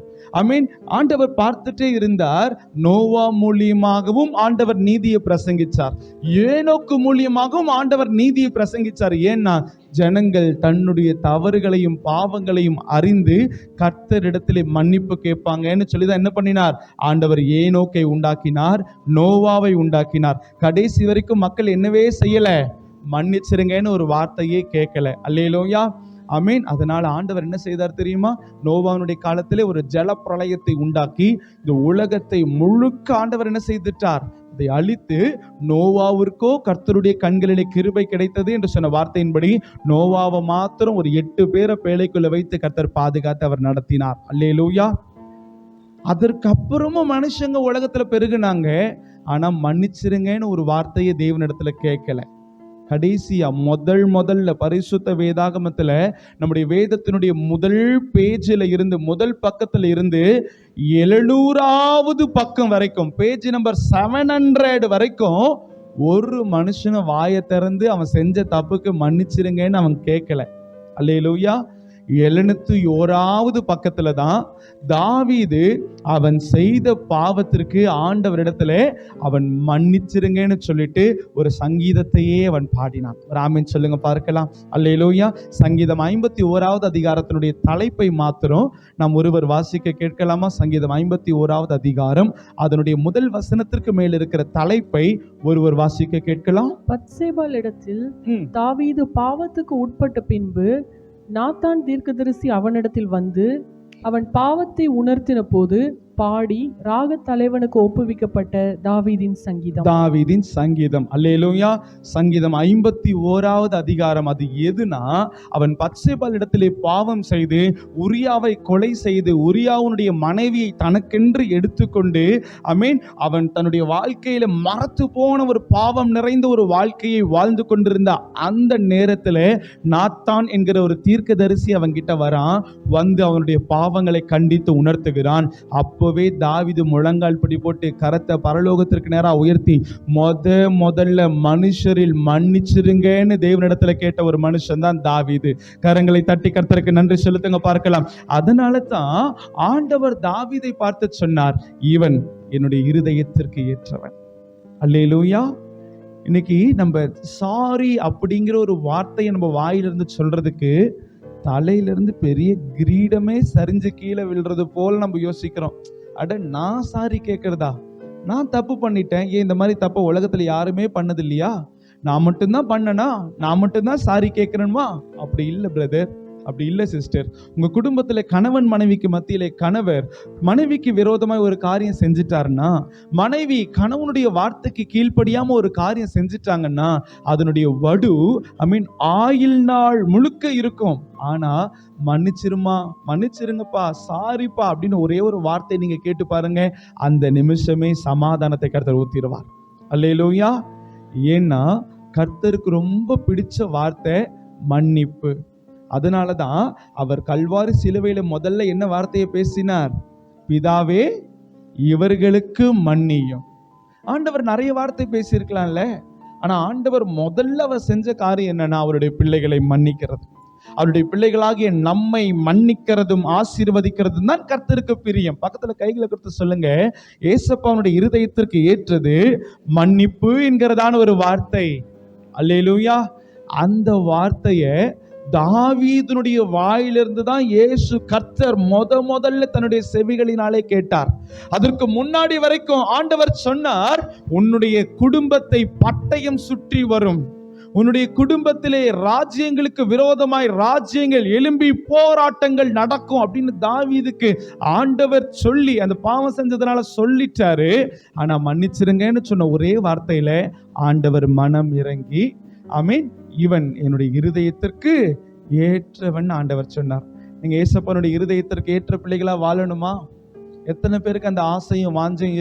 ஆண்டவர் பார்த்துட்டே இருந்தார். நோவா மூலியமாகவும் ஆண்டவர் நீதியை பிரசங்கிச்சார், ஏனோக்கு மூலியமாகவும் ஆண்டவர் நீதியை பிரசங்கிச்சார். ஏன்னா ஜனங்கள் தன்னுடைய தவறுகளையும் பாவங்களையும் அறிந்து கர்த்தரிடத்திலே மன்னிப்பு கேட்பாங்கன்னு சொல்லிதான் என்ன பண்ணினார்? ஆண்டவர் ஏனோக்கை உண்டாக்கினார், நோவாவை உண்டாக்கினார். கடைசி வரைக்கும் மக்கள் என்னவே செய்யல, மன்னிச்சிருங்கன்னு ஒரு வார்த்தையே கேட்கல. அல்லேலூயா. ஆமென். அதனால ஆண்டவர் என்ன செய்தார் தெரியுமா? நோவாவுடைய காலத்திலே ஒரு ஜல பிரளயத்தை உண்டாக்கி இந்த உலகத்தை முழுக்க ஆண்டவர் என்ன செய்துட்டார்? அதை அழித்து, நோவாவிற்கோ கர்த்தருடைய கண்களிலே கிருபை கிடைத்தது என்று சொன்ன வார்த்தையின்படி நோவாவை மாத்திரம் ஒரு 8 பேரை பேழைக்குள்ள வைத்து கர்த்தர் பாதுகாத்து அவர் நடத்தினார். அல்லேலூயா. அதற்கப்புறமும் மனுஷங்க உலகத்துல பெருகுனாங்க, ஆனா மன்னிச்சிருங்கன்னு ஒரு வார்த்தையை தேவனிடத்துல கேட்கல. கடைசியா முதல்ல பரிசுத்த வேதாகமத்துல நம்முடைய வேதத்தினுடைய முதல் பேஜில் இருந்து, முதல் பக்கத்துல இருந்து 700வது பக்கம் வரைக்கும், பேஜ் நம்பர் 700 வரைக்கும் ஒரு மனுஷனை வாயை திறந்து அவன் செஞ்ச தப்புக்கு மன்னிச்சிருங்கன்னு அவன் கேட்கல. அல்லேலூயா. 701வது பக்கத்துல தான் தாவீது அவன் செய்த பாவத்திற்கு ஆண்டவரிடத்துல அவன் மன்னிச்சிருங்கன்னு சொல்லிட்டு ஒரு சங்கீதத்தையே அவன் பாடினான். ஒரு ஆமென் சொல்லுங்க பார்க்கலாம். அல்லேலூயா. சங்கீதம் 51வது அதிகாரத்தினுடைய தலைப்பை மாத்திரம் நாம் ஒருவர் வாசிக்க கேட்கலாமா? சங்கீதம் 51வது அதிகாரம் அதனுடைய முதல் வசனத்திற்கு மேல் இருக்கிற தலைப்பை ஒருவர் வாசிக்க கேட்கலாம். பத்சேபாள் இடத்தில் தாவீது பாவத்துக்கு உட்பட்ட பின்பு நாத்தான் தீர்க்கதரிசி அவனிடத்தில் வந்து அவன் பாவத்தை உணர்த்தின போது பாடி ராக தலைவனுக்கு ஒப்புவிக்கப்பட்ட தாவீதின் சங்கீதம். தாவீதின் சங்கீதம். அல்லேலூயா. சங்கீதம் 51வது அதிகாரம் அது எதுனா, அவன் பத்சேபாள் இடத்திலே பாவம் செய்து உரியாவை கொலை செய்து உரியாவுடைய மனைவியை தனக்கென்று எடுத்துக்கொண்டு அவன் தன்னுடைய வாழ்க்கையில மறத்து போன ஒரு பாவம் நிறைந்த ஒரு வாழ்க்கையை வாழ்ந்து கொண்டிருந்த அந்த நேரத்தில் நாத்தான் என்கிற ஒரு தீர்க்கதரிசி அவன் கிட்ட வரான். வந்து அவனுடைய பாவங்களை கண்டித்து உணர்த்துகிறான். அப்போவே தாவீது முழங்கால் படி போட்டு கரத்தை பரலோகத்திற்கு நேராக உயர்த்தி முதல்ல மனுஷரில் மன்னிச்சிருங்கன்னு தேவனிடத்துல கேட்ட ஒரு மனுஷன் தான் தாவீது. கரங்களை தட்டி கர்த்தருக்கு நன்றி செலுத்துங்க பார்க்கலாம். அதனால தான் ஆண்டவர் தாவீதை பார்த்து சொன்னார், இவன் என்னுடைய இருதயத்திற்கு ஏற்றவன். அல்லேலூயா. இன்னைக்கு நம்ம சாரி அப்படிங்கிற ஒரு வார்த்தையை நம்ம வாயிலிருந்து சொல்றதுக்கு தலையிலிருந்து பெரிய கிரீடமே சரிஞ்சு கீழே விழுறது போல நம்ம யோசிக்கிறோம். அட, நான் சாரி கேட்கறதா? நான் தப்பு பண்ணிட்டேன். ஏன் இந்த மாதிரி தப்ப உலகத்துல யாருமே பண்ணது இல்லையா? நான் மட்டும்தான் பண்ணனா? நான் மட்டும்தான் சாரி கேட்கிறேன்மா? அப்படி இல்லை பிரதர், அப்படி இல்லை சிஸ்டர். உங்க குடும்பத்துல கணவன் மனைவிக்கு மத்தியிலே கணவர் மனைவிக்கு விரோதமாய் ஒரு காரியம் செஞ்சிட்டாருன்னா, மனைவி கணவனுடைய வார்த்தைக்கு கீழ்ப்படியாம ஒரு காரியம் செஞ்சிட்டாங்கன்னா அதனுடைய வடு ஆயுள் நாள் முழுக்க இருக்கும். ஆனா மன்னிச்சிருமா, மன்னிச்சிருங்கப்பா, சாரிப்பா அப்படின்னு ஒரே ஒரு வார்த்தை நீங்க கேட்டு பாருங்க, அந்த நிமிஷமே சமாதானத்தை கர்த்தர் ஊத்திடுவார். அல்லேலூயா. ஏன்னா கர்த்தருக்கு ரொம்ப பிடிச்ச வார்த்தை மன்னிப்பு. அதனாலதான் அவர் கல்வாரி சிலுவையில முதல்ல என்ன வார்த்தையை பேசினார்? பிதாவே இவர்களுக்கு மன்னியும். ஆண்டவர் நிறைய வார்த்தை பேசியிருக்கலாம்ல, ஆனா ஆண்டவர் முதல்ல அவர் செஞ்ச காரியம் என்னன்னா, அவருடைய பிள்ளைகளை மன்னிக்கிறது. அவருடைய பிள்ளைகளாகிய நம்மை மன்னிக்கிறதும் ஆசீர்வதிக்கிறதும் தான் கர்த்தருக்கு பிரியம். பக்கத்துல கைகளை கொடுத்து சொல்லுங்க, ஏசப்பாவுடைய இருதயத்திற்கு ஏற்றது மன்னிப்பு என்கிறதான ஒரு வார்த்தை. அல்லேலூயா. அந்த வார்த்தையை தாவீதுனுடைய வாயிலிருந்து தான் இயேசு கர்த்தர் முதல்ல தன்னுடைய செவிகளினாலே கேட்டார். அதற்கு முன்னாடி வரைக்கும் ஆண்டவர் சொன்னார், உன்னுடைய குடும்பத்தை பட்டயம் சுற்றி வரும், உன்னுடைய குடும்பத்திலே ராஜ்யங்களுக்கு விரோதமாய் ராஜ்யங்கள் எழும்பி போராட்டங்கள் நடக்கும் அப்படின்னு தாவீதுக்கு ஆண்டவர் சொல்லி, அந்த பாவம் செஞ்சதுனால சொல்லிட்டாரு. ஆனா மன்னிச்சிருங்கன்னு சொன்ன ஒரே வார்த்தையில ஆண்டவர் மனம் இறங்கி இவன் என்னுடைய இருதயத்திற்கு ஏற்றவன் ஆண்டவர் சொன்னார். நீங்க ஏசப்பனுடைய இருதயத்திற்கு ஏற்ற பிள்ளைகளா வாழணுமா? எத்தனை பேருக்கு அந்த ஆசையும் வாஞ்சையும்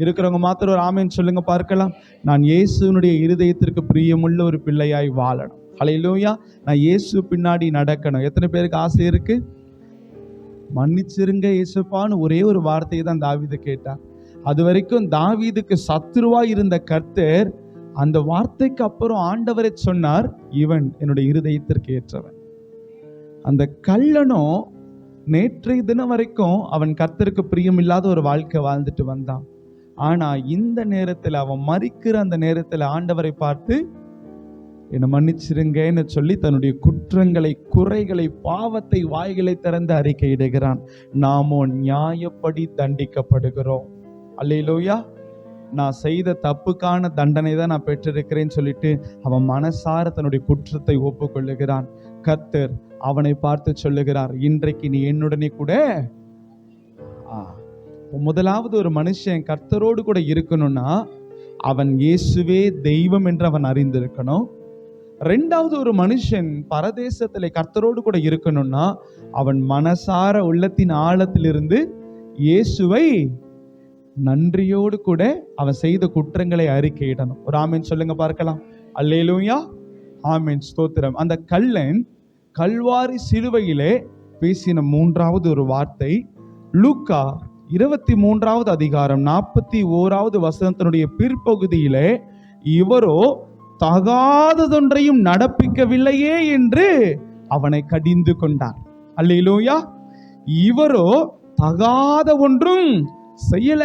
இருக்கிறவங்க மாத்திரம் ஒரு ஆமென் சொல்லுங்க பார்க்கலாம். நான் இயேசுனுடைய இருதயத்திற்கு பிரியமுள்ள ஒரு பிள்ளையாய் வாழணும். ஹல்லேலூயா. நான் இயேசு பின்னாடி நடக்கணும். எத்தனை பேருக்கு ஆசை இருக்கு? மன்னிச்சிருங்க இயேசுப்பான்னு ஒரே ஒரு வார்த்தையை தான் தாவீது கேட்டார். அது வரைக்கும் தாவீதுக்கு சத்துருவா இருந்த கர்த்தர் அந்த வார்த்தைக்கு அப்புறம் ஆண்டவரை சொன்னார், இவன் என்னுடைய இருதயத்திற்கு ஏற்றவன். அந்த கள்ளனும் நேற்றைய தினம் வரைக்கும் அவன் கர்த்தருக்கு பிரியம் இல்லாத ஒரு வாழ்க்கை வாழ்ந்துட்டு வந்தான். ஆனா இந்த நேரத்தில் அவன் மரிக்கிற அந்த நேரத்தில் ஆண்டவரை பார்த்து என்னை மன்னிச்சிருங்கன்னு சொல்லி தன்னுடைய குற்றங்களை, குறைகளை, பாவத்தை வாய்களை திறந்து அறிக்கையிடுகிறான். நாமோ நியாயப்படி தண்டிக்கப்படுகிறோம். அல்லேலூயா. நான் செய்த தப்புக்கான தண்டனை தான் நான் பெற்றிருக்கிறேன்னு சொல்லிட்டு அவன் மனசார தன்னுடைய குற்றத்தை ஒப்புக்கொள்ளுகிறான். கர்த்தர் அவனை பார்த்து சொல்லுகிறார், இன்றைக்கு நீ என்னுடனே கூட. முதலாவது ஒரு மனுஷன் கர்த்தரோடு கூட இருக்கணும்னா அவன் இயேசுவே தெய்வம் என்று அவன் அறிந்திருக்கணும். ரெண்டாவது ஒரு மனுஷன் பரதேசத்திலே கர்த்தரோடு கூட இருக்கணும்னா அவன் மனசார உள்ளத்தின் ஆழத்திலிருந்து இயேசுவை நன்றியோடு கூட அவன் செய்த குற்றங்களை அறிக்கையிடணும். ஒரு ஆமென் சொல்லுங்க பார்க்கலாம். அல்லேலூயா, ஆமென், ஸ்தோத்திரம். அந்த கள்ளன் கல்வாரி சிலுவையிலே பேசின மூன்றாவது ஒரு வார்த்தை லூக்கா 23வது அதிகாரம் 41வது வசனத்தினுடைய பிற்பகுதியிலே, இவரோ தகாததொன்றையும் நடப்பிக்கவில்லையே என்று அவனை கடிந்து கொண்டார். அல்லேலூயா. இவரோ தகாத ஒன்றும் செய்யல.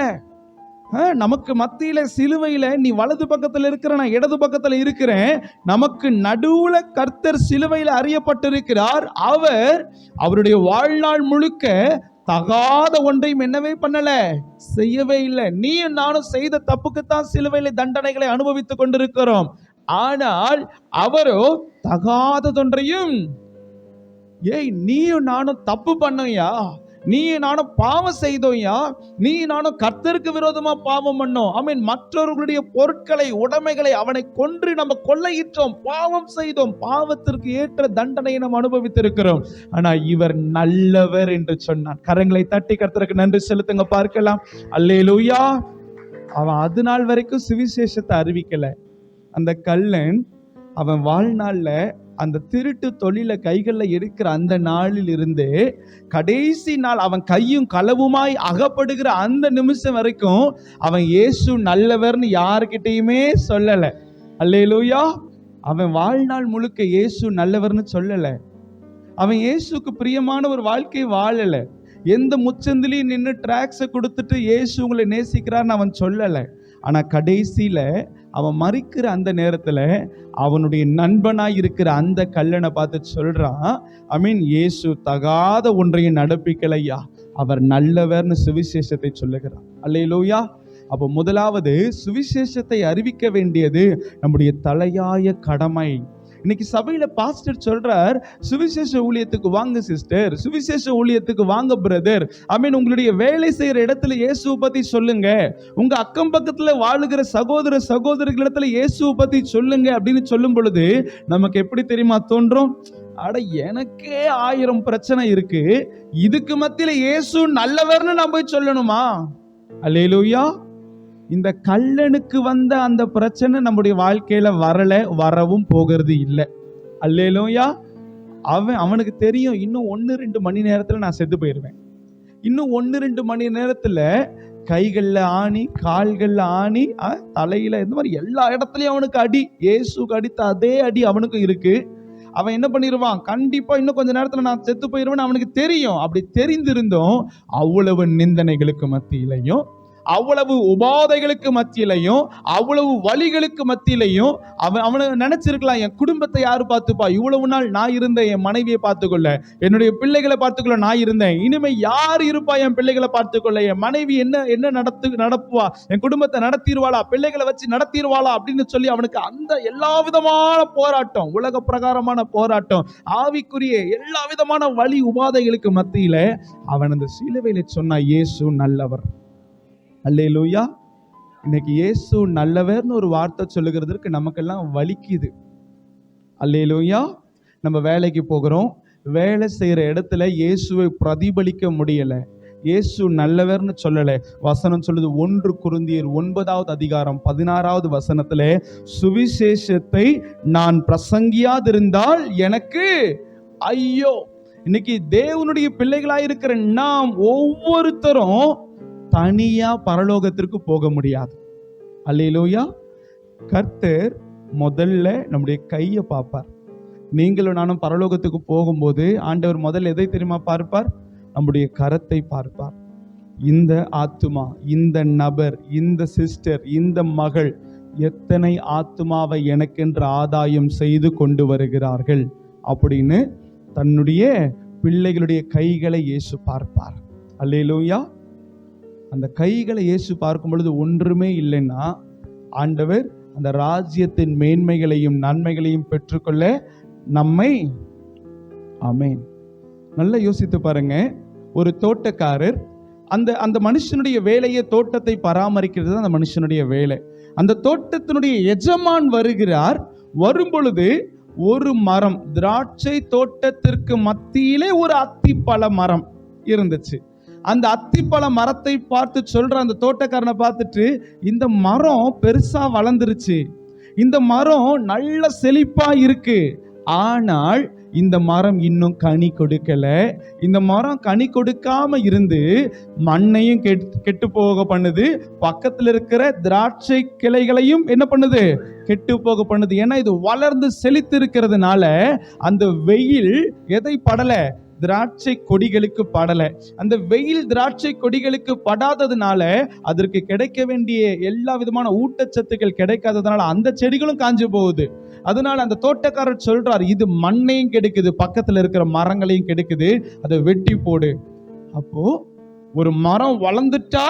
நமக்கு மத்தியில சிலுவையில நீ வலது பக்கத்துல இருக்கிற, நான் இடது பக்கத்துல இருக்கிறேன். நமக்கு நடுவுல கர்த்தர் சிலுவையில அறியப்பட்டிருக்கிறார். அவர் அவருடைய வாழ்நாள் முழுக்க தகாத ஒன்றையும் என்னவே பண்ணல, செய்யவே இல்லை. நீயும் நானும் செய்த தப்புக்குத்தான் சிலுவையில தண்டனைகளை அனுபவித்துக் கொண்டிருக்கிறோம். ஆனால் அவரோ தகாததொன்றையும், ஏய் நீயும் நானும் தப்பு பண்ணோம்யா, நீயும் நானும் பாவம் செய்தோம்யா, நீ நானும் கர்த்தருக்கு விரோதமா பாவம் பண்ணோம். ஆமென். மற்றவர்களுடைய பொருட்களை, உடைமைகளை அவனை கொன்று நம்ம கொள்ளையிட்டோம், பாவம் செய்தோம், பாவத்திற்கு ஏற்ற தண்டனையை நாம் அனுபவித்திருக்கிறோம். ஆனா இவர் நல்லவர் என்று சொன்னான். கரங்களை தட்டி கர்த்தருக்கு நன்றி செலுத்துங்க பார்க்கலாம். அல்லேலூயா. அவன் அது நாள் வரைக்கும் சுவிசேஷத்தை அறிவிக்கல. அந்த கள்ளன் அவன் வாழ்நாள்ல அந்த திருட்டு தொழில கைகள்ல எடுக்கிற அந்த நாளில் இருந்து கடைசி நாள் அவன் கையும் களவுமாய் அகப்படுகிற அந்த நிமிஷம் வரைக்கும் அவன் இயேசு நல்லவர்னு யாருக்கிட்டையுமே சொல்லல. அல்லேலூயா. அவன் வாழ்நாள் முழுக்க இயேசு நல்லவர்னு சொல்லல. அவன் இயேசுக்கு பிரியமான ஒரு வாழ்க்கை வாழல. எந்த முச்சந்திலையும் நின்று டிராக்ஸை கொடுத்துட்டு இயேசு உங்களை நேசிக்கிறான்னு அவன் சொல்லல. ஆனா கடைசியில அவன் மறிக்கிற அந்த நேரத்துல அவனுடைய நண்பனாய் இருக்கிற அந்த கள்ளனை பார்த்து சொல்றான், இயேசு தகாத ஒன்றையும் நடப்பிக்கலையா, அவர் நல்லவர்னு சுவிசேஷத்தை சொல்லுகிறார். அல்லேலூயா. அப்போ முதலாவது சுவிசேஷத்தை அறிவிக்க வேண்டியது நம்முடைய தலையாய கடமை. இன்னைக்கு சபையில பாஸ்டர் சொல்றார், சுவிசேஷ ஊழியத்துக்கு வாங்க சிஸ்டர், சுவிசேஷ ஊழியத்துக்கு வாங்க பிரதர். உங்களுடைய வேலை செய்யற இடத்துல இயேசுவை பத்தி சொல்லுங்க, உங்க அக்கம் பக்கத்துல வாழுகிற சகோதர சகோதரிகளிடத்துல இயேசுவை பத்தி சொல்லுங்க அப்படின்னு சொல்லும் பொழுது நமக்கு எப்படி தெரியுமா தோன்றும்? அட எனக்கே 1000 பிரச்சனை இருக்கு, இதுக்கு மத்தியில இயேசு நல்லவர்னு நான் போய் சொல்லணுமா? அல்லேலூயா. இந்த கள்ளனுக்கு வந்த அந்த பிரச்சனை நம்முடைய வாழ்க்கையில வரல, வரவும் போகிறது இல்லை. அல்லேலூயா. அவனுக்கு தெரியும், இன்னும் 1-2 மணி நேரத்துல நான் செத்து போயிருவேன். இன்னும் 1-2 மணி நேரத்துல கைகள்ல ஆணி, கால்கள்ல ஆணி, தலையில, இந்த மாதிரி எல்லா இடத்துலயும் அவனுக்கு அடி. இயேசுக்கு அடித்த அதே அடி அவனுக்கும் இருக்கு. அவன் என்ன பண்ணிடுவான், கண்டிப்பா இன்னும் கொஞ்ச நேரத்துல நான் செத்து போயிருவேன் அவனுக்கு தெரியும். அப்படி தெரிந்திருந்தோம் அவ்வளவு நிந்தனைகளுக்கு மத்தியிலையும், அவ்வளவு உபாதைகளுக்கு மத்தியிலையும், அவ்வளவு வலிகளுக்கு மத்தியிலையும் அவனை நினைச்சிருக்கலாம், என் குடும்பத்தை யாரு பார்த்துப்பா, இவ்வளவு நாள் நான் இருந்தேன், என் மனைவியை பார்த்துக்கொள்ள, என்னுடைய பிள்ளைகளை பார்த்துக்கொள்ள நான் இருந்தேன், இனிமே யார் இருப்பா என் பிள்ளைகளை பார்த்துக்கொள்ள, என் மனைவி என்ன நடப்புவா, என் குடும்பத்தை நடத்திடுவாளா, பிள்ளைகளை வச்சு நடத்திடுவாளா அப்படின்னு சொல்லி அவனுக்கு அந்த எல்லா விதமான போராட்டம், உலக பிரகாரமான போராட்டம், ஆவிக்குரிய எல்லா விதமான வலி உபாதைகளுக்கு மத்தியில அவன் அந்த சிலுவையில சொன்ன இயேசு நல்லவர். அல்லேலூயா. இன்னைக்கு இயேசு நல்லவர்னு ஒரு வார்த்தை சொல்லுகிறதுக்கு நமக்கெல்லாம் வலிக்குது. அல்லேலூயா. நம்ம வேலைக்கு போகிறோம், வேலை செய்யற இடத்துல இயேசுவை பிரதிபலிக்க முடியல, இயேசு நல்லவர்னு சொல்லல. வசனம் சொல்லுது, 1 கொரிந்தியர் 9வது அதிகாரம் 16வது வசனத்துல, சுவிசேஷத்தை நான் பிரசங்கியாதிருந்தால் எனக்கு ஐயோ. இன்னைக்கு தேவனுடைய பிள்ளைகளாயிருக்கிற நாம் ஒவ்வொருத்தரும் தனியா பரலோகத்திற்கு போக முடியாது. அல்லேலூயா. கர்த்தர் முதல்ல நம்முடைய கையை பார்ப்பார். நீங்களும் நானும் பரலோகத்துக்கு போகும்போது ஆண்டவர் முதல்ல எதை தெரியுமா பார்ப்பார்? நம்முடைய கரத்தை பார்ப்பார். இந்த ஆத்துமா, இந்த நபர், இந்த சிஸ்டர், இந்த மகள் எத்தனை ஆத்துமாவை எனக்கென்று ஆதாயம் செய்து கொண்டு வருகிறார்கள் அப்படின்னு தன்னுடைய பிள்ளைகளுடைய கைகளை இயேசு பார்ப்பார். அல்லேலூயா. அந்த கைகளை இயேசு பார்க்கும் பொழுது ஒன்றுமே இல்லைன்னா ஆண்டவர் அந்த ராஜ்யத்தின் மேன்மைகளையும் நன்மைகளையும் பெற்றுக்கொள்ள நம்மை, ஆமென். நல்லா யோசித்து பாருங்க. ஒரு தோட்டக்காரர், அந்த மனுஷனுடைய வேலையை தோட்டத்தை பராமரிக்கிறது அந்த மனுஷனுடைய வேலை. அந்த தோட்டத்தினுடைய எஜமான் வருகிறார். வரும் பொழுது ஒரு மரம், திராட்சை தோட்டத்திற்கு மத்தியிலே ஒரு அத்திப்பழ மரம் இருந்துச்சு. அந்த அத்திப்பழ மரத்தை பார்த்து சொல்ற அந்த தோட்டக்காரனை பார்த்துட்டு, இந்த மரம் பெருசா வளர்ந்துருச்சு, இந்த மரம் நல்ல செழிப்பா இருக்கு, ஆனால் இந்த மரம் இன்னும் கனி கொடுக்கல. இந்த மரம் கனி கொடுக்காம இருந்து மண்ணையும் கெட்டு போக பண்ணுது, பக்கத்துல இருக்கிற திராட்சை கிளைகளையும் என்ன பண்ணுது, கெட்டு போக பண்ணுது. ஏன்னா இது வளர்ந்து செழித்து இருக்கிறதுனால அந்த வெயில் எதை படல, திராட்சை கொடிகளுக்கு படல. அந்த வெயில் திராட்சை கொடிகளுக்கு படாததுனால அதற்கு கிடைக்க வேண்டிய எல்லா விதமான ஊட்டச்சத்துக்கள் கிடைக்காததுனால அந்த செடிகளும் காஞ்சு போகுது. அதனால அந்த தோட்டக்காரர் சொல்றார், இது மண்ணையும் கெடுக்குது, பக்கத்துல இருக்கிற மரங்களையும் கெடுக்குது, அதை வெட்டி போடு. அப்போ ஒரு மரம் வளர்ந்துட்டா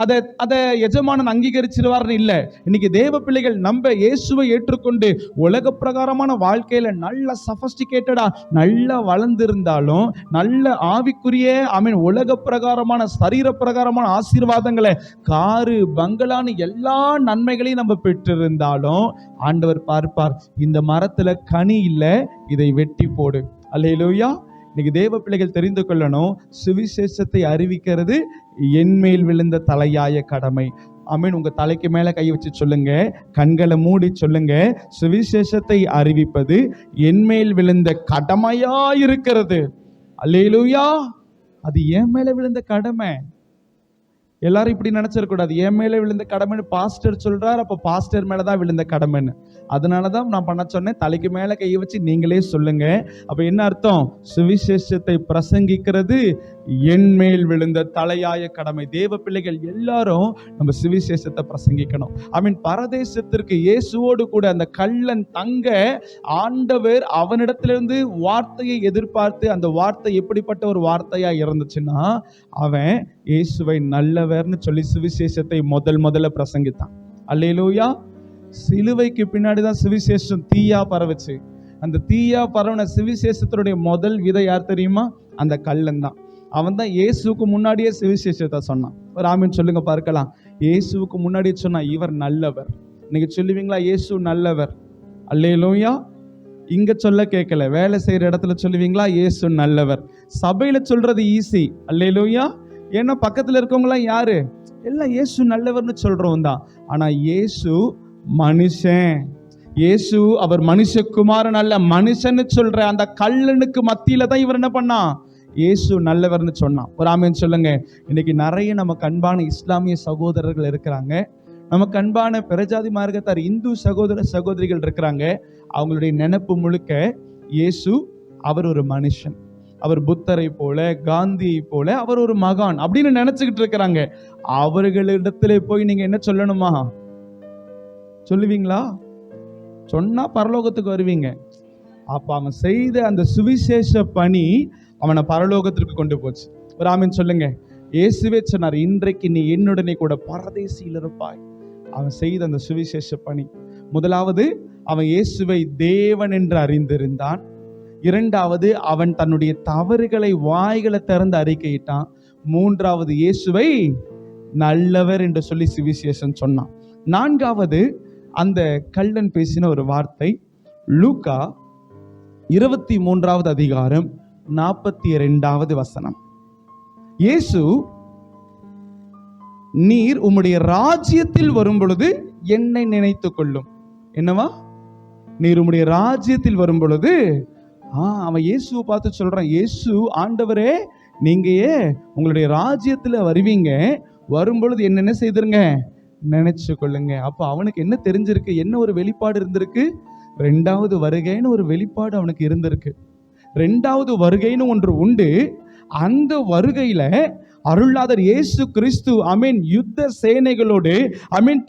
அதை எஜமானன் அங்கீகரிச்சிருவார்னு இல்லை. இன்னைக்கு தேவ பிள்ளைகள் நம்ம இயேசுவை ஏற்றுக்கொண்டு உலக பிரகாரமான வாழ்க்கையில நல்ல சஃபஸ்டிகேட்டடா நல்லா வளர்ந்திருந்தாலும், நல்ல ஆவிக்குரிய உலக பிரகாரமான சரீர பிரகாரமான ஆசீர்வாதங்களை, காரு பங்களான்னு எல்லா நன்மைகளையும் நம்ம பெற்றிருந்தாலும் ஆண்டவர் பார்ப்பார், இந்த மரத்துல கனி இல்லை, இதை வெட்டி போடு. அல்லேலூயா. இன்னைக்கு தேவ பிள்ளைகள் தெரிந்து கொள்ளணும், சுவிசேஷத்தை அறிவிக்கிறது என்மேல் விழுந்த தலையாய கடமை. ஆமென். உங்க தலைக்கு மேல கை வச்சு சொல்லுங்க, கண்களை மூடி சொல்லுங்க, சுவிசேஷத்தை அறிவிப்பது என்மேல் விழுந்த கடமையாயிருக்கிறது. அல்லேலூயா. அது என் மேல விழுந்த கடமை. எல்லாரும் இப்படி நினைச்சிடக்கூடாது, என் மேல விழுந்த கடமைன்னு பாஸ்டர் சொல்றாரு, அப்ப பாஸ்டர் மேலதான் விழுந்த கடமைன்னு. அதனாலதான் நான் பண்ண சொன்னேன், தலைக்கு மேல கையை வச்சு நீங்களே சொல்லுங்க. அப்ப என்ன அர்த்தம், சுவிசேஷத்தை பிரசங்கிக்கிறது என் மேல் விழுந்த தலையாய கடமை. தேவ பிள்ளைகள் எல்லாரும் நம்ம சுவிசேஷத்தை பிரசங்கிக்கணும். பரதேசத்திற்கு இயேசுவோடு கூட அந்த கள்ளன் தங்க ஆண்டவர் அவனிடத்திலிருந்து வார்த்தையை எதிர்பார்த்து, அந்த வார்த்தை எப்படிப்பட்ட ஒரு வார்த்தையா இருந்துச்சுன்னா, அவன் இயேசுவை நல்லவர்னு சொல்லி சுவிசேஷத்தை முதல்ல பிரசங்கித்தான். அல்லேலூயா. சிலுவைக்கு பின்னாடிதான் சுவிசேஷம் தீயா பரவுச்சு. அந்த தீயா பரவன சுவிசேஷத்தினுடைய முதல் விதை யார் தெரியுமா, அந்த கள்ளன் தான். அவன் தான் இயேசுக்கு முன்னாடியே சுவிசேஷத்தை சொன்னான். ஒரு ஆமீன் சொல்லுங்க பார்க்கலாம். இயேசுக்கு முன்னாடியே சொன்னா இவர் நல்லவர். நீங்க சொல்லுவீங்களா இயேசு நல்லவர்? அல்லேலூயா. இங்க சொல்ல கேட்கல, வேலை செய்யற இடத்துல சொல்லுவீங்களா இயேசு நல்லவர்? சபையில சொல்றது ஈஸி. அல்லேலூயா. ஏன்னா பக்கத்துல இருக்கவங்களாம் யாரு, எல்லாம் இயேசு நல்லவர்னு சொல்றோம் தான். ஆனா இயேசு மனுஷன். இயேசு அவர் மனுஷகுமாரன் அல்ல, மனுஷன்னு சொல்ற அந்த கள்ளனுக்கு மத்தியில தான் இவர் என்ன பண்ணா, இயேசு நல்லவர்னு சொன்னான். ஒரு ஆமீன் சொல்லுங்க. இன்னைக்கு நிறைய நமக்கு அன்பான இஸ்லாமிய சகோதரர்கள் இருக்கிறாங்க, நமக்கு அன்பான பிரஜாதி மார்க்கத்தார் இந்து சகோதர சகோதரிகள் இருக்கிறாங்க. அவங்களுடைய நினைப்பு முழுக்க இயேசு அவர் ஒரு மனுஷன், அவர் புத்தரை போல காந்தியை போல அவர் ஒரு மகான் அப்படின்னு நினைச்சுக்கிட்டு இருக்கிறாங்க. அவர்களிடத்துல போய் நீங்க என்ன சொல்லணுமா, சொல்லுவீங்களா? சொன்னா பரலோகத்துக்கு வருவீங்க. அப்ப அவன் செய்த அந்த சுவிசேஷ பணி அவனை பரலோகத்திற்கு கொண்டு போச்சு. ஒரு ஆமீன் சொல்லுங்க. இயேசுவே சொன்னார், இன்றைக்கு நீ என்னுடனே கூட பரதேசியில் இருப்பாய். அவன் செய்த அந்த சுவிசேஷ பணி. முதலாவது, அவன் இயேசுவை தேவன் என்று அறிந்திருந்தான். இரண்டாவது, அவன் தன்னுடைய தவறுகளை வாய்களை திறந்து அறிக்கையிட்டான். மூன்றாவது, இயேசுவை நல்லவர் என்று சொல்லி சுவிசேஷம் சொன்னான். நான்காவது, அந்த கள்ளன் பேசின ஒரு வார்த்தை, லூக்கா 23வது அதிகாரம் 42வது வசனம். இயேசு, நீர் உம்முடைய ராஜ்யத்தில் வரும் பொழுது என்னை நினைத்துக் கொள்ளும். என்னவா? நீர் உம்முடைய ராஜ்யத்தில் வரும் பொழுது, அவன் இயேசுவை பார்த்து சொல்றான், இயேசு ஆண்டவரே, நீங்க உங்களுடைய ராஜ்யத்துல வருவீங்க, வரும்பொழுது என்ன செய்திருங்க, நினைச்சு கொள்ளுங்க. அப்ப அவனுக்கு என்ன தெரிஞ்சிருக்கு, என்ன ஒரு வெளிப்பாடு இருந்திருக்கு, ரெண்டாவது வருகைன்னு ஒரு வெளிப்பாடு அவனுக்கு இருந்திருக்கு. ரெண்டாவது வருகைன்னு ஒன்று உண்டு. அந்த வருகையில அருளாதர் இயேசு கிறிஸ்து யுத்த சேனைகளோடு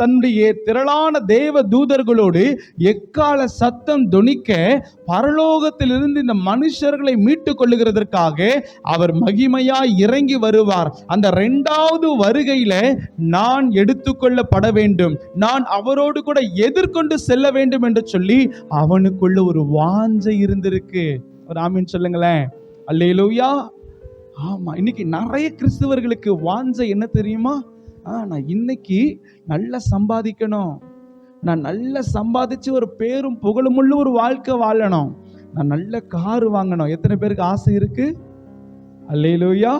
தன்னுடைய திரளான தேவ தூதர்களோடு எக்கால சத்தம் தொனிக்க பரலோகத்திலிருந்து இந்த மனுஷர்களை மீட்டுக் கொள்ளுகிறதற்காக அவர் மகிமையாய் இறங்கி வருவார். அந்த இரண்டாவது வருகையில நான் எடுத்துக்கொள்ளப்பட வேண்டும், நான் அவரோடு கூட எதிர்கொண்டு செல்ல வேண்டும் என்று சொல்லி அவனுக்குள்ள ஒரு வாஞ்சை இருந்திருக்கு. ஒரு ஆமீன் சொல்லுங்களேன். அல்லேலூயா. ஆமா, இன்னைக்கு நிறைய கிறிஸ்தவர்களுக்கு வாஞ்சை என்ன தெரியுமா, நான் இன்னைக்கு நல்லா சம்பாதிக்கணும், நான் நல்லா சம்பாதிச்சு ஒரு பேரும் புகழுமுள்ள ஒரு வாழ்க்கை வாழணும், நான் நல்ல கார் வாங்கணும். எத்தனை பேருக்கு ஆசை இருக்கு? அல்லேலூயா.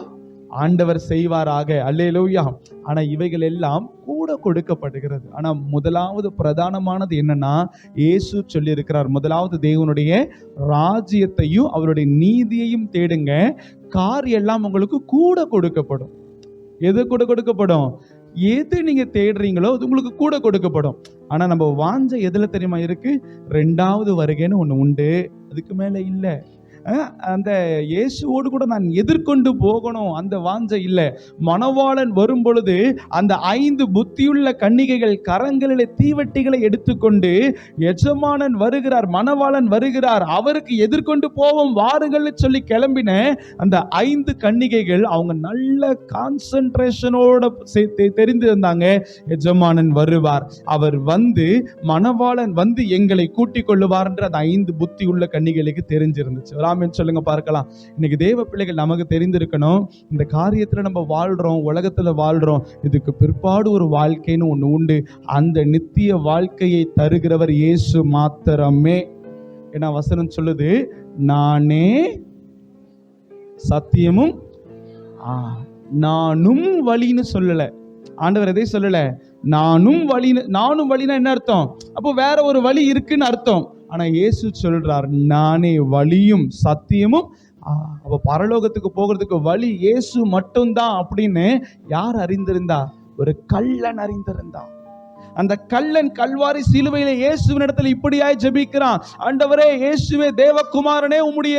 ஆண்டவர் செய்வாராக. அல்லேலூயா. ஆனா இவைகள் எல்லாம் கூட கொடுக்கப்படுகிறது. ஆனா முதலாவது பிரதானமானது என்னன்னா, இயேசு சொல்லி இருக்கிறார், முதலாவது தேவனுடைய ராஜ்யத்தையும் அவருடைய நீதியையும் தேடுங்க, காரியம் எல்லாம் உங்களுக்கு கூட கொடுக்கப்படும். எது கூட கொடுக்கப்படும்? எது நீங்க தேடுறீங்களோ அது உங்களுக்கு கூட கொடுக்கப்படும். ஆனா நம்ம வாஞ்சை எதுல தெரியுமா இருக்கு? 2வது வருகைன்னு ஒண்ணு உண்டு, அதுக்கு மேல இல்ல. அந்த இயேசுவோடு கூட நான் எதிர்கொண்டு போகணும், அந்த வாஞ்சை இல்ல. மணவாளன் வரும் பொழுது அந்த 5 புத்தியுள்ள கன்னிகைகள் கரங்களிலே தீவட்டிகளை எடுத்துக்கொண்டு, எஜமானன் வருகிறார், மணவாளன் வருகிறார், அவருக்கு எதிர்கொண்டு போவோம் வாருங்கள் சொல்லி கிளம்பின அந்த 5 கன்னிகைகள் அவங்க நல்ல கான்சென்ட்ரேஷனோட தெரிந்திருந்தாங்க, எஜமானன் வருவார், அவர் வந்து மணவாளன் வந்து எங்களை கூட்டிக் கொள்ளுவார் என்று அந்த 5 புத்தி உள்ள கன்னிகளுக்கு தெரிஞ்சிருந்துச்சு. சொல்லுங்க பார்க்கலாம். இன்னைக்கு தேவ பிள்ளைகள் நமக்கு தெரிந்திருக்கணும், இந்த காரியத்துல நம்ம வாழ்றோம், உலகத்துல வாழ்றோம், இதுக்கு பிற்பாடு ஒரு வாழ்க்கைன்னு ஒண்ணு உண்டு. அந்த நித்திய வாழ்க்கையை தருகிறவர் இயேசு மாத்திரமே. ஏன்னா வசனம் சொல்லுது, நானே சத்தியமும் நானும் வழின்னு சொல்லல. ஆண்டவர் எதை சொல்லல? நானும் வழின்னு. நானும் வழினா என்ன அர்த்தம்? அப்போ வேற ஒரு வழி இருக்குன்னு அர்த்தம். ஆனா இயேசு சொல்றார், நானே வழியும் சத்தியமும். அப்ப பரலோகத்துக்கு போகிறதுக்கு வழி இயேசு மட்டும்தான் அப்படின்னு யார் அறிந்திருந்தா? ஒரு கள்ளன் அறிந்திருந்தா. அந்த கள்ளன் கல்வாரி சிலுவையில இயேசுவின் இடத்துல இப்படியாய் ஜெபிக்கிறான், ஆண்டவரே இயேசுவே தேவகுமாரனே, உம்முடைய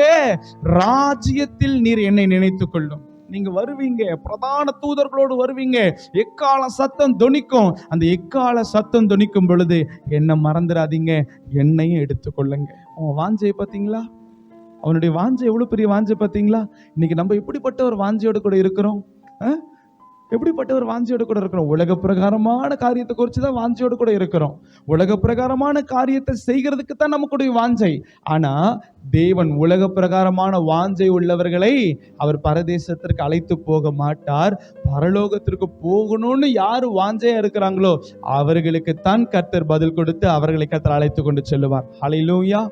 ராஜ்யத்தில் நீர் என்னை நினைத்துக் கொள்ளும். நீங்க வருவீங்க, பிரதான தூதர்களோடு வருவீங்க, எக்கால சத்தம் தொனிக்கும். அந்த எக்கால சத்தம் தொனிக்கும் பொழுது என்ன மறந்துடாதீங்க, என்னையும் எடுத்துக்கொள்ளுங்க. அவன் வாஞ்சை பார்த்தீங்களா? அவனுடைய வாஞ்சை எவ்வளவு பெரிய வாஞ்சை பார்த்தீங்களா? இன்னைக்கு நம்ம எப்படிப்பட்ட ஒரு வாஞ்சையோடு கூட இருக்கிறோம்? எப்படிப்பட்ட ஒரு வாஞ்சையோடு கூட இருக்கிறோம்? உலக பிரகாரமான காரியத்தை குறித்து தான் வாஞ்சையோடு கூட இருக்கிறோம். உலக பிரகாரமான காரியத்தை செய்கிறதுக்கு தான் நமக்குடைய வாஞ்சை. ஆனா தேவன் உலக பிரகாரமான வாஞ்சை உள்ளவர்களை அவர் பரதேசத்திற்கு அழைத்து போக மாட்டார். பரலோகத்திற்கு போகணும்னு யாரு வாஞ்சையா இருக்கிறாங்களோ அவர்களுக்கு தான் கர்த்தர் பதில் கொடுத்து அவர்களை கர்த்தர் அழைத்து கொண்டு செல்லுவார். ஹல்லேலூயா.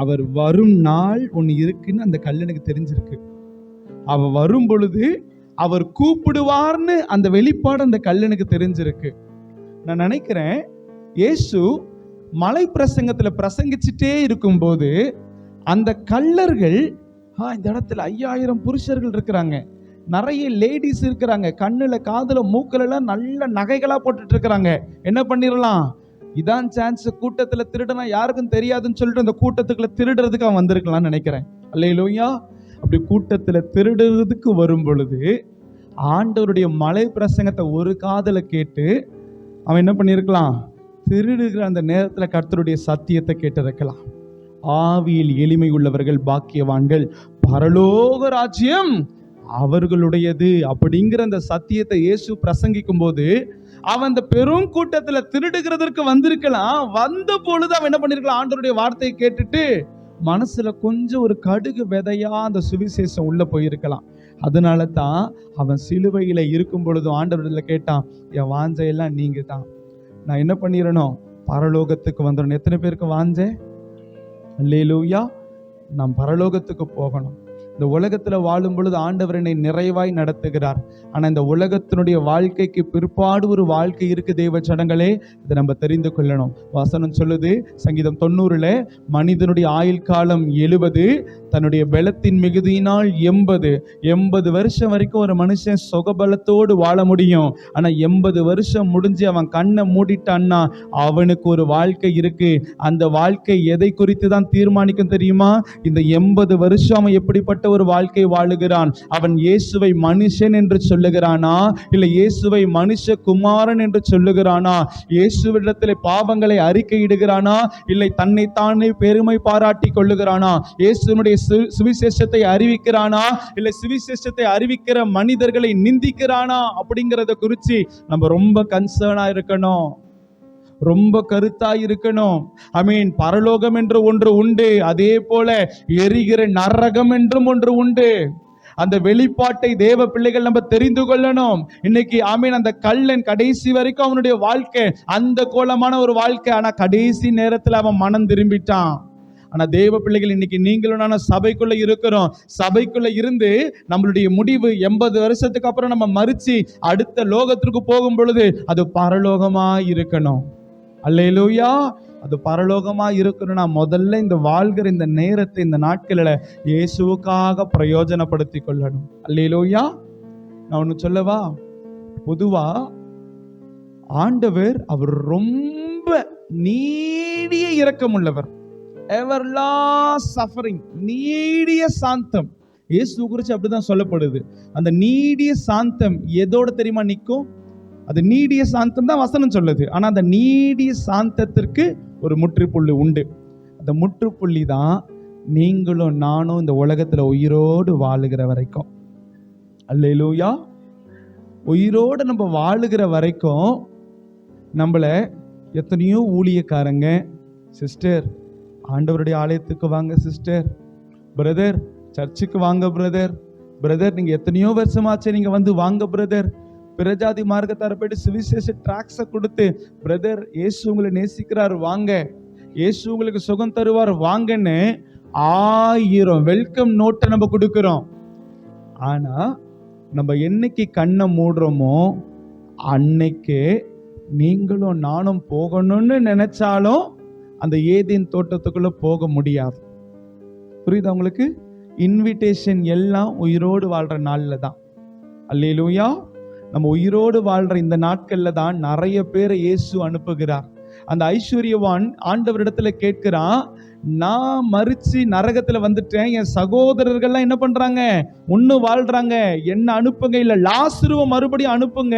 அவர் வரும் நாள் ஒண்ணு இருக்குன்னு அந்த கல்லனுக்கு தெரிஞ்சிருக்கு. அவர் வரும் பொழுது அவர் கூப்பிடுவார்னு அந்த வெளிப்பாடு அந்த கல்லனுக்கு தெரிஞ்சிருக்கு. நான் நினைக்கிறேன், இயேசு மலை பிரசங்கத்துல பிரசங்கிச்சுட்டே இருக்கும் போது அந்த கல்லர்கள், இந்த இடத்துல 5000 புருஷர்கள் இருக்கிறாங்க, நிறைய லேடிஸ் இருக்கிறாங்க, கண்ணுல காதுல மூக்குல எல்லாம் நல்ல நகைகளா போட்டுட்டு இருக்கிறாங்க, என்ன பண்ணிடலாம், இதான் சான்ஸ், கூட்டத்துல திருடனா யாருக்கும் தெரியாதுன்னு சொல்லிட்டு அந்த கூட்டத்துக்குள்ள திருடுறதுக்கு அவன் வந்திருக்கலாம்னு நினைக்கிறேன். அல்லேலூயா. அப்படி கூட்டத்துல திருடுறதுக்கு வரும் பொழுது ஆண்டவருடைய மலை பிரசங்கத்தை ஒரு காதுல கேட்டு அவன் என்ன பண்ணிருக்கலாம், திருடுகிற அந்த நேரத்துல கர்த்தருடைய சத்தியத்தை கேட்டிருக்கலாம். ஆவியில் எளிமை உள்ளவர்கள் பாக்கியவான்கள், பரலோக ராஜ்யம் அவர்களுடையது அப்படிங்கிற அந்த சத்தியத்தை இயேசு பிரசங்கிக்கும் போது அவன் அந்த பெரும் கூட்டத்துல திருடுகிறதற்கு வந்திருக்கலாம். வந்த பொழுது அவன் என்ன பண்ணிருக்கலாம், ஆண்டவருடைய வார்த்தையை கேட்டுட்டு மனசுல கொஞ்சம் ஒரு கடுகு விதையா அந்த சுவிசேஷம் உள்ள போயிருக்கலாம். அதனால தான் அவன் சிலுவையில இருக்கும் பொழுதும் ஆண்டவரிடத்துல கேட்டான், என் வாஞ்சையெல்லாம் நீங்க தான், நான் என்ன பண்ணிடணும், பரலோகத்துக்கு வந்துடணும். எத்தனை பேருக்கு வாஞ்சை? அல்லேலூயா. நாம் பரலோகத்துக்கு போகணும். இந்த உலகத்துல வாழும் பொழுது ஆண்டவர் என்னை நிறைவாய் நடத்துகிறார். ஆனா இந்த உலகத்தினுடைய வாழ்க்கைக்கு பிற்பாடு ஒரு வாழ்க்கை இருக்கு தேவ ஜனங்களே, இதை நம்ம தெரிந்து கொள்ளணும். வசனம் சொல்லுது சங்கீதம் 90 மனிதனுடைய ஆயுள் காலம் 70, தன்னுடைய பலத்தின் மிகுதியினால் 80 வருஷம் வரைக்கும் ஒரு மனுஷன் சுகபலத்தோடு வாழ முடியும். ஆனா 80 வருஷம் முடிஞ்சு அவன் கண்ணை மூடிட்டான்னா அவனுக்கு ஒரு வாழ்க்கை இருக்கு. அந்த வாழ்க்கை எதை குறித்து தான் தீர்மானிக்கும் தெரியுமா? இந்த 80 வருஷம் அவன் எப்படிப்பட்ட ஒரு வாழ்க்கை வாழுகிறான். அவன் இயேசுவை மனுஷன் என்று சொல்லுகிறானா, இல்லை இயேசுவை மனுஷ குமாரன் என்று சொல்லுகிறானா? இயேசுவிடத்திலே பாவங்களை அறிக்கையிடுகிறானா, இல்லை தன்னை தானே பெருமை பாராட்டி கொள்ளுகிறானா? இயேசுனுடைய சுவிசேஷத்தை அறிவிக்கிறானா, இல்லை சுவிசேஷத்தை அறிவிக்கிற மனிதர்களை நிந்திக்கிறானா? அப்படிங்கிறத குறித்து நம்ம ரொம்ப கன்சர்னா இருக்கணும், ரொம்ப கருத்தாய் இருக்கணும். ஆமென். பரலோகம் என்று ஒன்று உண்டு, அதே போல எரிகிற நரகம் என்றும் ஒன்று உண்டு. அந்த வெளிப்பாட்டை தேவ பிள்ளைகள் நம்ம தெரிந்து கொள்ளணும். இன்னைக்கு ஆமீன், அந்த கள்ளன் கடைசி வரைக்கும் அவனுடைய வாழ்க்கை அந்த கோலமான ஒரு வாழ்க்கை. ஆனா கடைசி நேரத்துல அவன் மனம் திரும்பிட்டான். ஆனா தேவ பிள்ளைகள் இன்னைக்கு நீங்களும் நானும் சபைக்குள்ள இருக்கிறோம். சபைக்குள்ள இருந்து நம்மளுடைய முடிவு 80 வருஷத்துக்கு அப்புறம் நம்ம மரிச்சு அடுத்த லோகத்திற்கு போகும் பொழுது அது பரலோகமா இருக்கணும். அல்லேலூயா. அது பரலோகமா இருக்கணும்னா முதல்ல இந்த வாழ்கிற இந்த நேரத்தை, இந்த நாட்களில் இயேசுவுக்காக பிரயோஜனப்படுத்திக் கொள்ளணும். அல்லேலூயா. நான் ஒன்று சொல்லவா? பொதுவா ஆண்டவர் அவர் ரொம்ப நீடிய இரக்கம் உள்ளவர். எவர்லாஸ்ட் சஃபரிங், நீடிய சாந்தம். இயேசு குறித்து அப்படிதான் சொல்லப்படுது. அந்த நீடிய சாந்தம் எதோட தெரியுமா நிற்கும்? அது நீடிய சாந்தம் தான் வசனம் சொல்லுது. ஆனா அந்த நீடிய சாந்தத்திற்கு ஒரு முற்றுப்புள்ளி உண்டு. அந்த முற்றுப்புள்ளி தான் நீங்களும் நானும் இந்த உலகத்துல உயிரோடு வாழுகிற வரைக்கும். அல்லேலூயா. உயிரோடு நம்ம வாழுகிற வரைக்கும் நம்மள எத்தனையோ ஊழியக்காரங்க, சிஸ்டர் ஆண்டவருடைய ஆலயத்துக்கு வாங்க சிஸ்டர், பிரதர் சர்ச்சுக்கு வாங்க பிரதர், பிரதர் நீங்க எத்தனையோ வருஷமாச்சு நீங்க வந்து வாங்க பிரதர், பிரஜாதி மார்க்கத்தார போயிட்டு சுவிசேஷ டிராக்ஸை கொடுத்து, பிரதர் இயேசு உங்களை நேசிக்கிறார் வாங்க, இயேசு உங்களுக்கு சுகம் தருவார் வாங்கன்னு 1000 வெல்கம் நோட்டை நம்ம கொடுக்கிறோம். ஆனா நம்ம என்னைக்கு கண்ணை மூடுறோமோ அன்னைக்கு நீங்களும் நானும் போகணும்னு நினைச்சாலும் அந்த ஏதேன் தோட்டத்துக்குள்ள போக முடியாது. புரியுதா உங்களுக்கு? இன்விடேஷன் எல்லாம் உயிரோடு வாழ்ற நாள்ல தான். அல்லேலூயா. நம்ம உயிரோடு வாழ்ற இந்த நாட்கள்ல தான் நிறைய பேரை இயேசு அனுப்புகிறார். அந்த ஐஸ்வர்யவான் ஆண்டவரிடத்துல கேட்கிறான், நான் மரிச்சு நரகத்துல வந்துட்டேன், என் சகோதரர்கள்லாம் என்ன பண்றாங்க? இன்னும் வாழ்றாங்க, என்ன அனுப்புங்க, இல்ல லாசருவை மறுபடியும் அனுப்புங்க,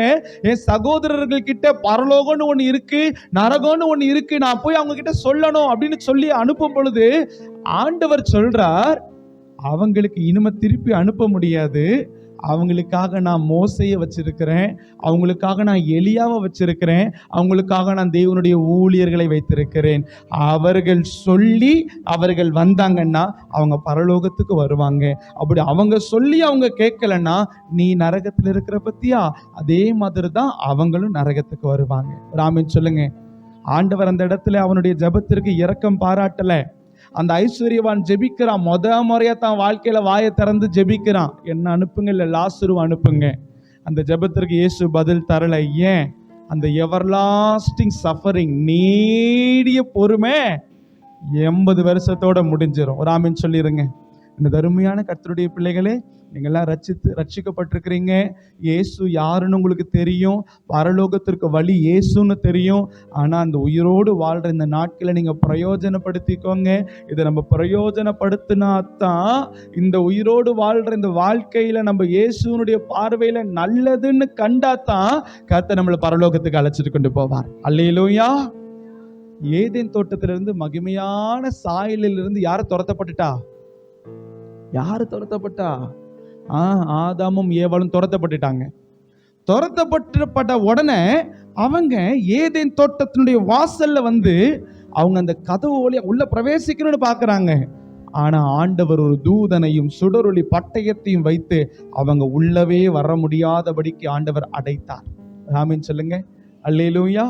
என் சகோதரர்கள் கிட்ட பரலோகம்னு ஒண்ணு இருக்கு, நரகம்னு ஒண்ணு இருக்கு, நான் போய் அவங்க கிட்ட சொல்லணும் அப்படின்னு சொல்லி அனுப்பும் பொழுது ஆண்டவர் சொல்றார், அவங்களுக்கு இனிமே திருப்பி அனுப்ப முடியாது. அவங்களுக்காக நான் மோசையை வச்சிருக்கிறேன், அவங்களுக்காக நான் எலியாவை வச்சிருக்கிறேன், அவங்களுக்காக நான் தேவனுடைய ஊழியர்களை வைத்திருக்கிறேன். அவர்கள் சொல்லி அவர்கள் வந்தாங்கன்னா அவங்க பரலோகத்துக்கு வருவாங்க. அப்படி அவங்க சொல்லி அவங்க கேட்கலன்னா நீ நரகத்தில் இருக்கிற பத்தியா, அதே மாதிரி தான் அவங்களும் நரகத்துக்கு வருவாங்க. ராமன் சொல்லுங்க. ஆண்டவர் அந்த இடத்துல அவனுடைய ஜெபத்திற்கு இரக்கம் பாராட்டல. அந்த ஐஸ்வர்யவான் ஜெபிக்கிறான், முறையா தான் வாழ்க்கையில வாயை திறந்து ஜெபிக்கிறான், என்ன அனுப்புங்க, இல்ல லாசரு அனுப்புங்க. அந்த ஜெபத்திற்கு இயேசு பதில் தரல. ஏன்? அந்த எவர்லாஸ்டிங் சஃபரிங், நீடிய பொறுமை 80 வருஷத்தோட முடிஞ்சிடும். ஒரு ஆமீன் சொல்லிருங்க. இந்த தருமையான கர்த்தருடைய பிள்ளைகளே, நீங்கள்லாம் ரட்சிக்கப்பட்டிருக்கிறீங்க. இயேசு யாருன்னு உங்களுக்கு தெரியும், பரலோகத்திற்கு வழி இயேசுன்னு தெரியும். ஆனால் அந்த உயிரோடு வாழ்கிற இந்த நாட்களை நீங்கள் பிரயோஜனப்படுத்திக்கோங்க. இதை நம்ம பிரயோஜனப்படுத்தினா தான் இந்த உயிரோடு வாழ்கிற இந்த வாழ்க்கையில் நம்ம இயேசுனுடைய பார்வையில் நல்லதுன்னு கண்டா தான் கர்த்தர் நம்மளை பரலோகத்துக்கு அழைச்சிட்டு கொண்டு போவார். அல்லேலூயா. ஏதேன் தோட்டத்திலிருந்து மகிமையான சாயலிலிருந்து யாரை துரத்தப்பட்டுட்டா? யாரு துரத்தப்பட்டா? ஆதாமும் ஏவாளும் துரத்தப்பட்டுட்டாங்க. துரத்தப்பட்ட உடனே அவங்க ஏதேன் தோட்டத்தினுடைய வாசல்ல வந்து அவங்க அந்த கதவு வழியா உள்ள பிரவேசிக்கணும்னு பாக்குறாங்க. ஆனா ஆண்டவர் ஒரு தூதனையும் சுடரொளி பட்டயத்தையும் வைத்து அவங்க உள்ளவே வர முடியாதபடிக்கு ஆண்டவர் அடைத்தார். ஆமென் சொல்லுங்க. அல்லேலூயா.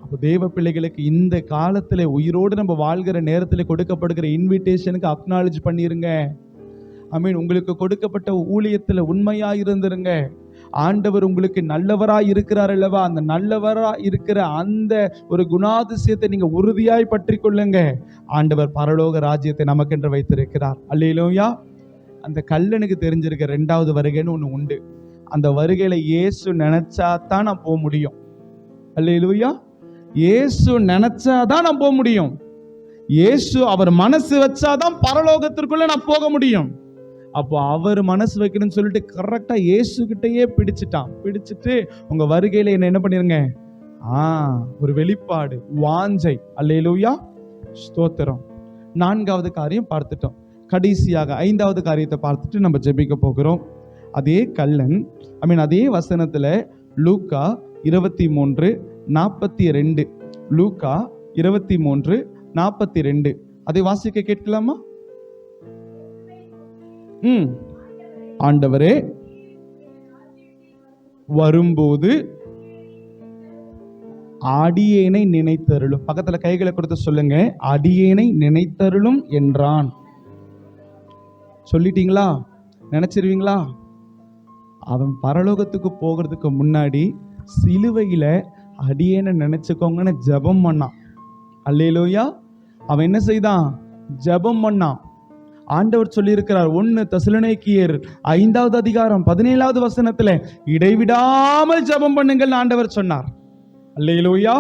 அப்போ தேவ பிள்ளைகளுக்கு இந்த காலத்துல உயிரோடு நம்ம வாழ்கிற நேரத்துல கொடுக்கப்படுகிற இன்விடேஷனுக்கு அக்னாலஜ் பண்ணிருங்க. ஆமீன். உங்களுக்கு கொடுக்கப்பட்ட ஊழியத்துல உண்மையா இருந்துருங்க. ஆண்டவர் உங்களுக்கு நல்லவரா இருக்கிறார் அல்லவா? அந்த நல்லவரா இருக்கிற அந்த ஒரு குணாதிசயத்தை நீங்க உறுதியாய் பற்றி கொள்ளுங்க. ஆண்டவர் பரலோக ராஜ்யத்தை நமக்கென்று வைத்திருக்கிறார். அல்லேலூயா. அந்த கல்லனுக்கு தெரிஞ்சிருக்க 2வது வருகைன்னு ஒண்ணு உண்டு. அந்த வருகையில இயேசு நினைச்சாதான் நான் போக முடியும். அல்லேலூயா. இயேசு நினைச்சாதான் நான் போக முடியும். இயேசு அவர் மனசு வச்சாதான் பரலோகத்திற்குள்ள நான் போக முடியும். அப்போ அவர் மனசு வைக்கணும்னு சொல்லிட்டு கரெக்டா இயேசு கிட்டையே பிடிச்சிட்டு உங்க வருகையில என்ன பண்ணிருங்க? ஒரு வெளிப்பாடு, வாஞ்சை. அல்லேலூயா. ஸ்தோத்திரம். 4வது காரியம் பார்த்துட்டோம். கடைசியாக 5வது காரியத்தை பார்த்துட்டு நம்ம ஜெபிக்க போகிறோம். அதே கல்லன், அதே வசனத்துல லூக்கா 23:42, லூக்கா 23:42 அதை வாசிக்க கேட்கலாமா? ஆண்டவரே வரும்போது அடியேனை நினைத்தருளும். பக்கத்துல கைகளை கொடுத்து சொல்லுங்க, அடியேனை நினைத்தருளும் என்றான். சொல்லிட்டீங்களா? நினைச்சிருவீங்களா? அவன் பரலோகத்துக்கு போகிறதுக்கு முன்னாடி சிலுவையில அடியேனை நினைச்சுக்கோங்கன்னு ஜெபம் பண்ணான். அல்லேலூயா. அவன் என்ன செய்தான்? ஜெபம் பண்ணான். ஆண்டவர் சொல்லி இருக்கிறார் 1 தெசலோனிக்கேயர் 5வது அதிகாரம் 17வது வசனத்துல, இடைவிடாமல் ஜெபம் பண்ணுங்கள் ஆண்டவர் சொன்னார். அல்லேலூயா.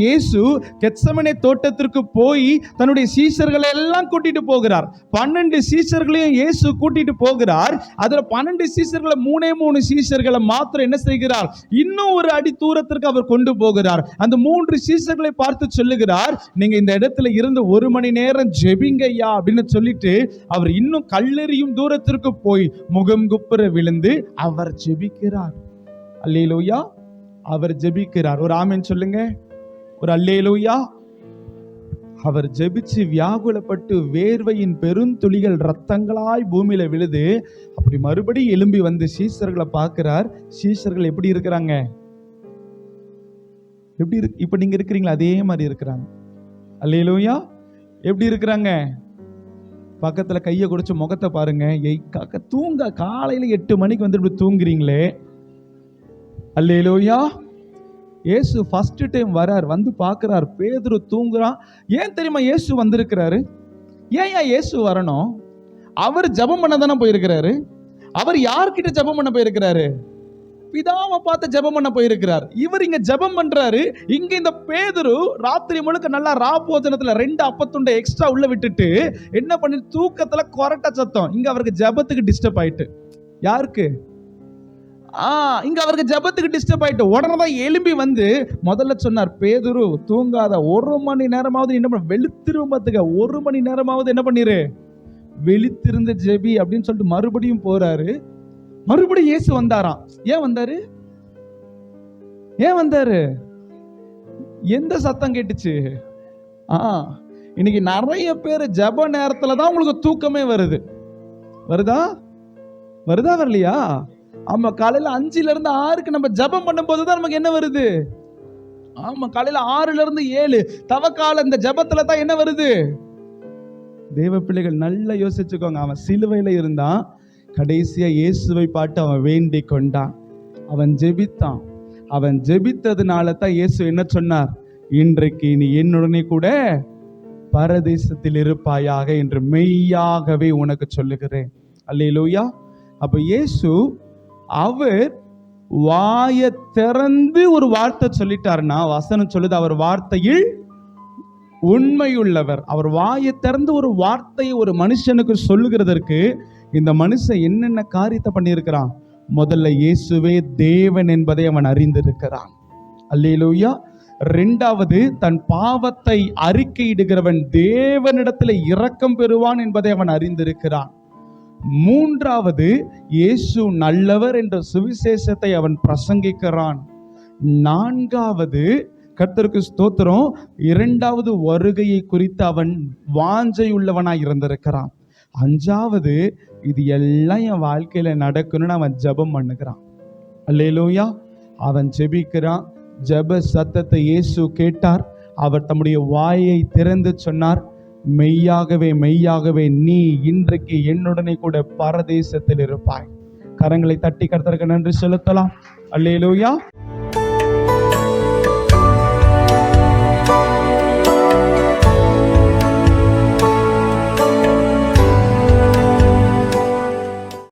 இயேசு கெத்செமனே தோட்டத்திற்கு போய் தன்னுடைய சீஷர்களை எல்லாம் கூட்டிட்டு போகிறார். 12 சீஷர்களையும் இயேசு கூட்டிட்டு போகிறார். அதுல 12 சீஷர்களை 3 சீஷர்களை மாத்திரம் என்ன செய்கிறார்? இன்னும் ஒரு அடி தூரத்திற்கு அவர் கொண்டு போகிறார். அந்த 3 சீஷர்களை பார்த்து சொல்லுகிறார், நீங்க இந்த இடத்துல இருந்து 1 மணி நேரம் ஜெபிங்கய்யா அப்படின்னு சொல்லிட்டு அவர் இன்னும் கல்லெறியும் தூரத்திற்கு போய் முகம் குப்புற விழுந்து அவர் ஜெபிக்கிறார். அல்லேலூயா. அவர் ஜெபிக்கிறார். ஒரு ஆமென் சொல்லுங்க, ஒரு அல்லேலூயா. அவர் ஜெபிச்சு வியாகுலப்பட்டு வேர்வையின் பெருந்துளிகள் ரத்தங்களாய் பூமியில விழுது. அப்படி மறுபடியும் எழும்பி வந்து சீஷர்களை பார்க்கிறார். சீஷர்கள் எப்படி இருக்கிறாங்க? எப்படி இப்ப நீங்க இருக்கிறீங்களா? அதே மாதிரி இருக்கிறாங்க. அல்லேலூயா. எப்படி இருக்கிறாங்க? பக்கத்துல கையை குடிச்சு முகத்தை பாருங்க. தூங்க காலையில 8 மணிக்கு வந்து இப்படி தூங்குறீங்களே. அல்லேலூயா. இயேசு ஃபர்ஸ்ட் டைம் வரார், வந்து பார்க்கிறார், பேதுரு தூங்குறான். ஏன் தெரியுமா இயேசு வந்திருக்கிறாரு? ஏன் இயேசு வரணும்? அவர் ஜெபம் பண்ண தானே போயிருக்கிறாரு. அவர் யார்கிட்ட ஜெபம் பண்ண போயிருக்கிறாரு? பிதாவை பார்த்து ஜெபம் பண்ண போயிருக்கிறார். இவர் இங்க ஜெபம் பண்றாரு. இங்க இந்த பேதுரு ராத்திரி முழுக்க நல்லா ராபோஜனத்துல 2 அப்பத்துண்டை எக்ஸ்ட்ரா உள்ள விட்டுட்டு என்ன பண்ணி தூக்கத்துல கொரட்ட சத்தம். இங்க அவருக்கு ஜெபத்துக்கு டிஸ்டர்ப் ஆயிட்டு. யாருக்கு? இங்க அவருக்கு ஜெபத்துக்கு டிஸ்டர்ப் ஆயிட்டு உடனே தான் எழும்பி வந்து முதல்ல சொன்னார், பேதுரு தூங்காத, 1 மணி நேரமாவது என்ன பண்ண, வெளுத்திரும்பத்துக்க 1 மணி நேரமாவது என்ன பண்ணிரு, வெளித்திருந்த ஜெபி அப்படின்னு சொல்லிட்டு மறுபடியும் போறாரு. மறுபடியும் இயேசு வந்தாராம். ஏன் வந்தாரு? ஏன் வந்தாரு? எந்த சத்தம் கேட்டுச்சு? இன்னைக்கு நிறைய பேர் ஜெப நேரத்துல தான் உங்களுக்கு தூக்கமே வருது. வருதா? வரலையா? ஆமா, காலையில 5ல இருந்து 6க்கு நம்ம ஜெபம் பண்ணும் போதுதான் நமக்கு என்ன வருது? ஆமா, காலையில 6ல இருந்து 7 தவக்கால இந்த ஜெபத்துல தான் என்ன வருது? தேவ பிள்ளைகள் நல்லா யோசிச்சுக்கோங்க. அவன் சிலுவையில இருந்தான். கடைசியா இயேசுவை பாட்டு அவன் வேண்டிக் கொண்டான். அவன் ஜெபித்தான். அவன் ஜெபித்ததுனால தான் இயேசு என்ன சொன்னார்? இன்றைக்கு நீ என்னுடனே கூட பரதேசத்தில் இருப்பாயாக என்று மெய்யாகவே உனக்கு சொல்லுகிறேன். அல்லேலூயா. அப்ப இயேசு அவர் வாயை திறந்து ஒரு வார்த்தை சொல்லிட்டாருன்னா, வசனம் சொல்லுது அவர் வார்த்தையில் உண்மையுள்ளவர். அவர் வாயை திறந்து ஒரு வார்த்தையை ஒரு மனுஷனுக்கு சொல்லுகிறதற்கு இந்த மனுஷன் என்னென்ன காரியத்தை பண்ணியிருக்கிறான்? முதல்ல இயேசுவே தேவன் என்பதை அவன் அறிந்திருக்கிறான். அல்லேலூயா. 2வது, தன் பாவத்தை அறிக்கையிடுகிறவன் தேவனிடத்தில் இரக்கம் பெறுவான் என்பதை அவன் அறிந்திருக்கிறான். 3வது, இயேசு நல்லவர் என்ற சுவிசேஷத்தை அவன் பிரசங்கிக்கிறான். 4வது, கர்த்தருக்கு ஸ்தோத்திரம், 2வது வருகையை குறித்து அவன் வாஞ்சை உள்ளவனாய் இருந்திருக்கிறான். 5வது, இது எல்லாம் என் வாழ்க்கையில நடக்கணும்னு அவன் ஜெபம் பண்ணுகிறான். அல்லேலூயா. அவன் ஜெபிக்கிறான். ஜெப சத்தத்தை இயேசு கேட்டார். அவர் தம்முடைய வாயை திறந்து சொன்னார், மெய்யாகவே மெய்யாகவே நீ இன்றைக்கு என்னுடனே கூட பரதேசத்தில் இருப்பாய். கரங்களை தட்டி கர்த்தருக்கு நன்றி செலுத்தலாம். அல்லேலூயா.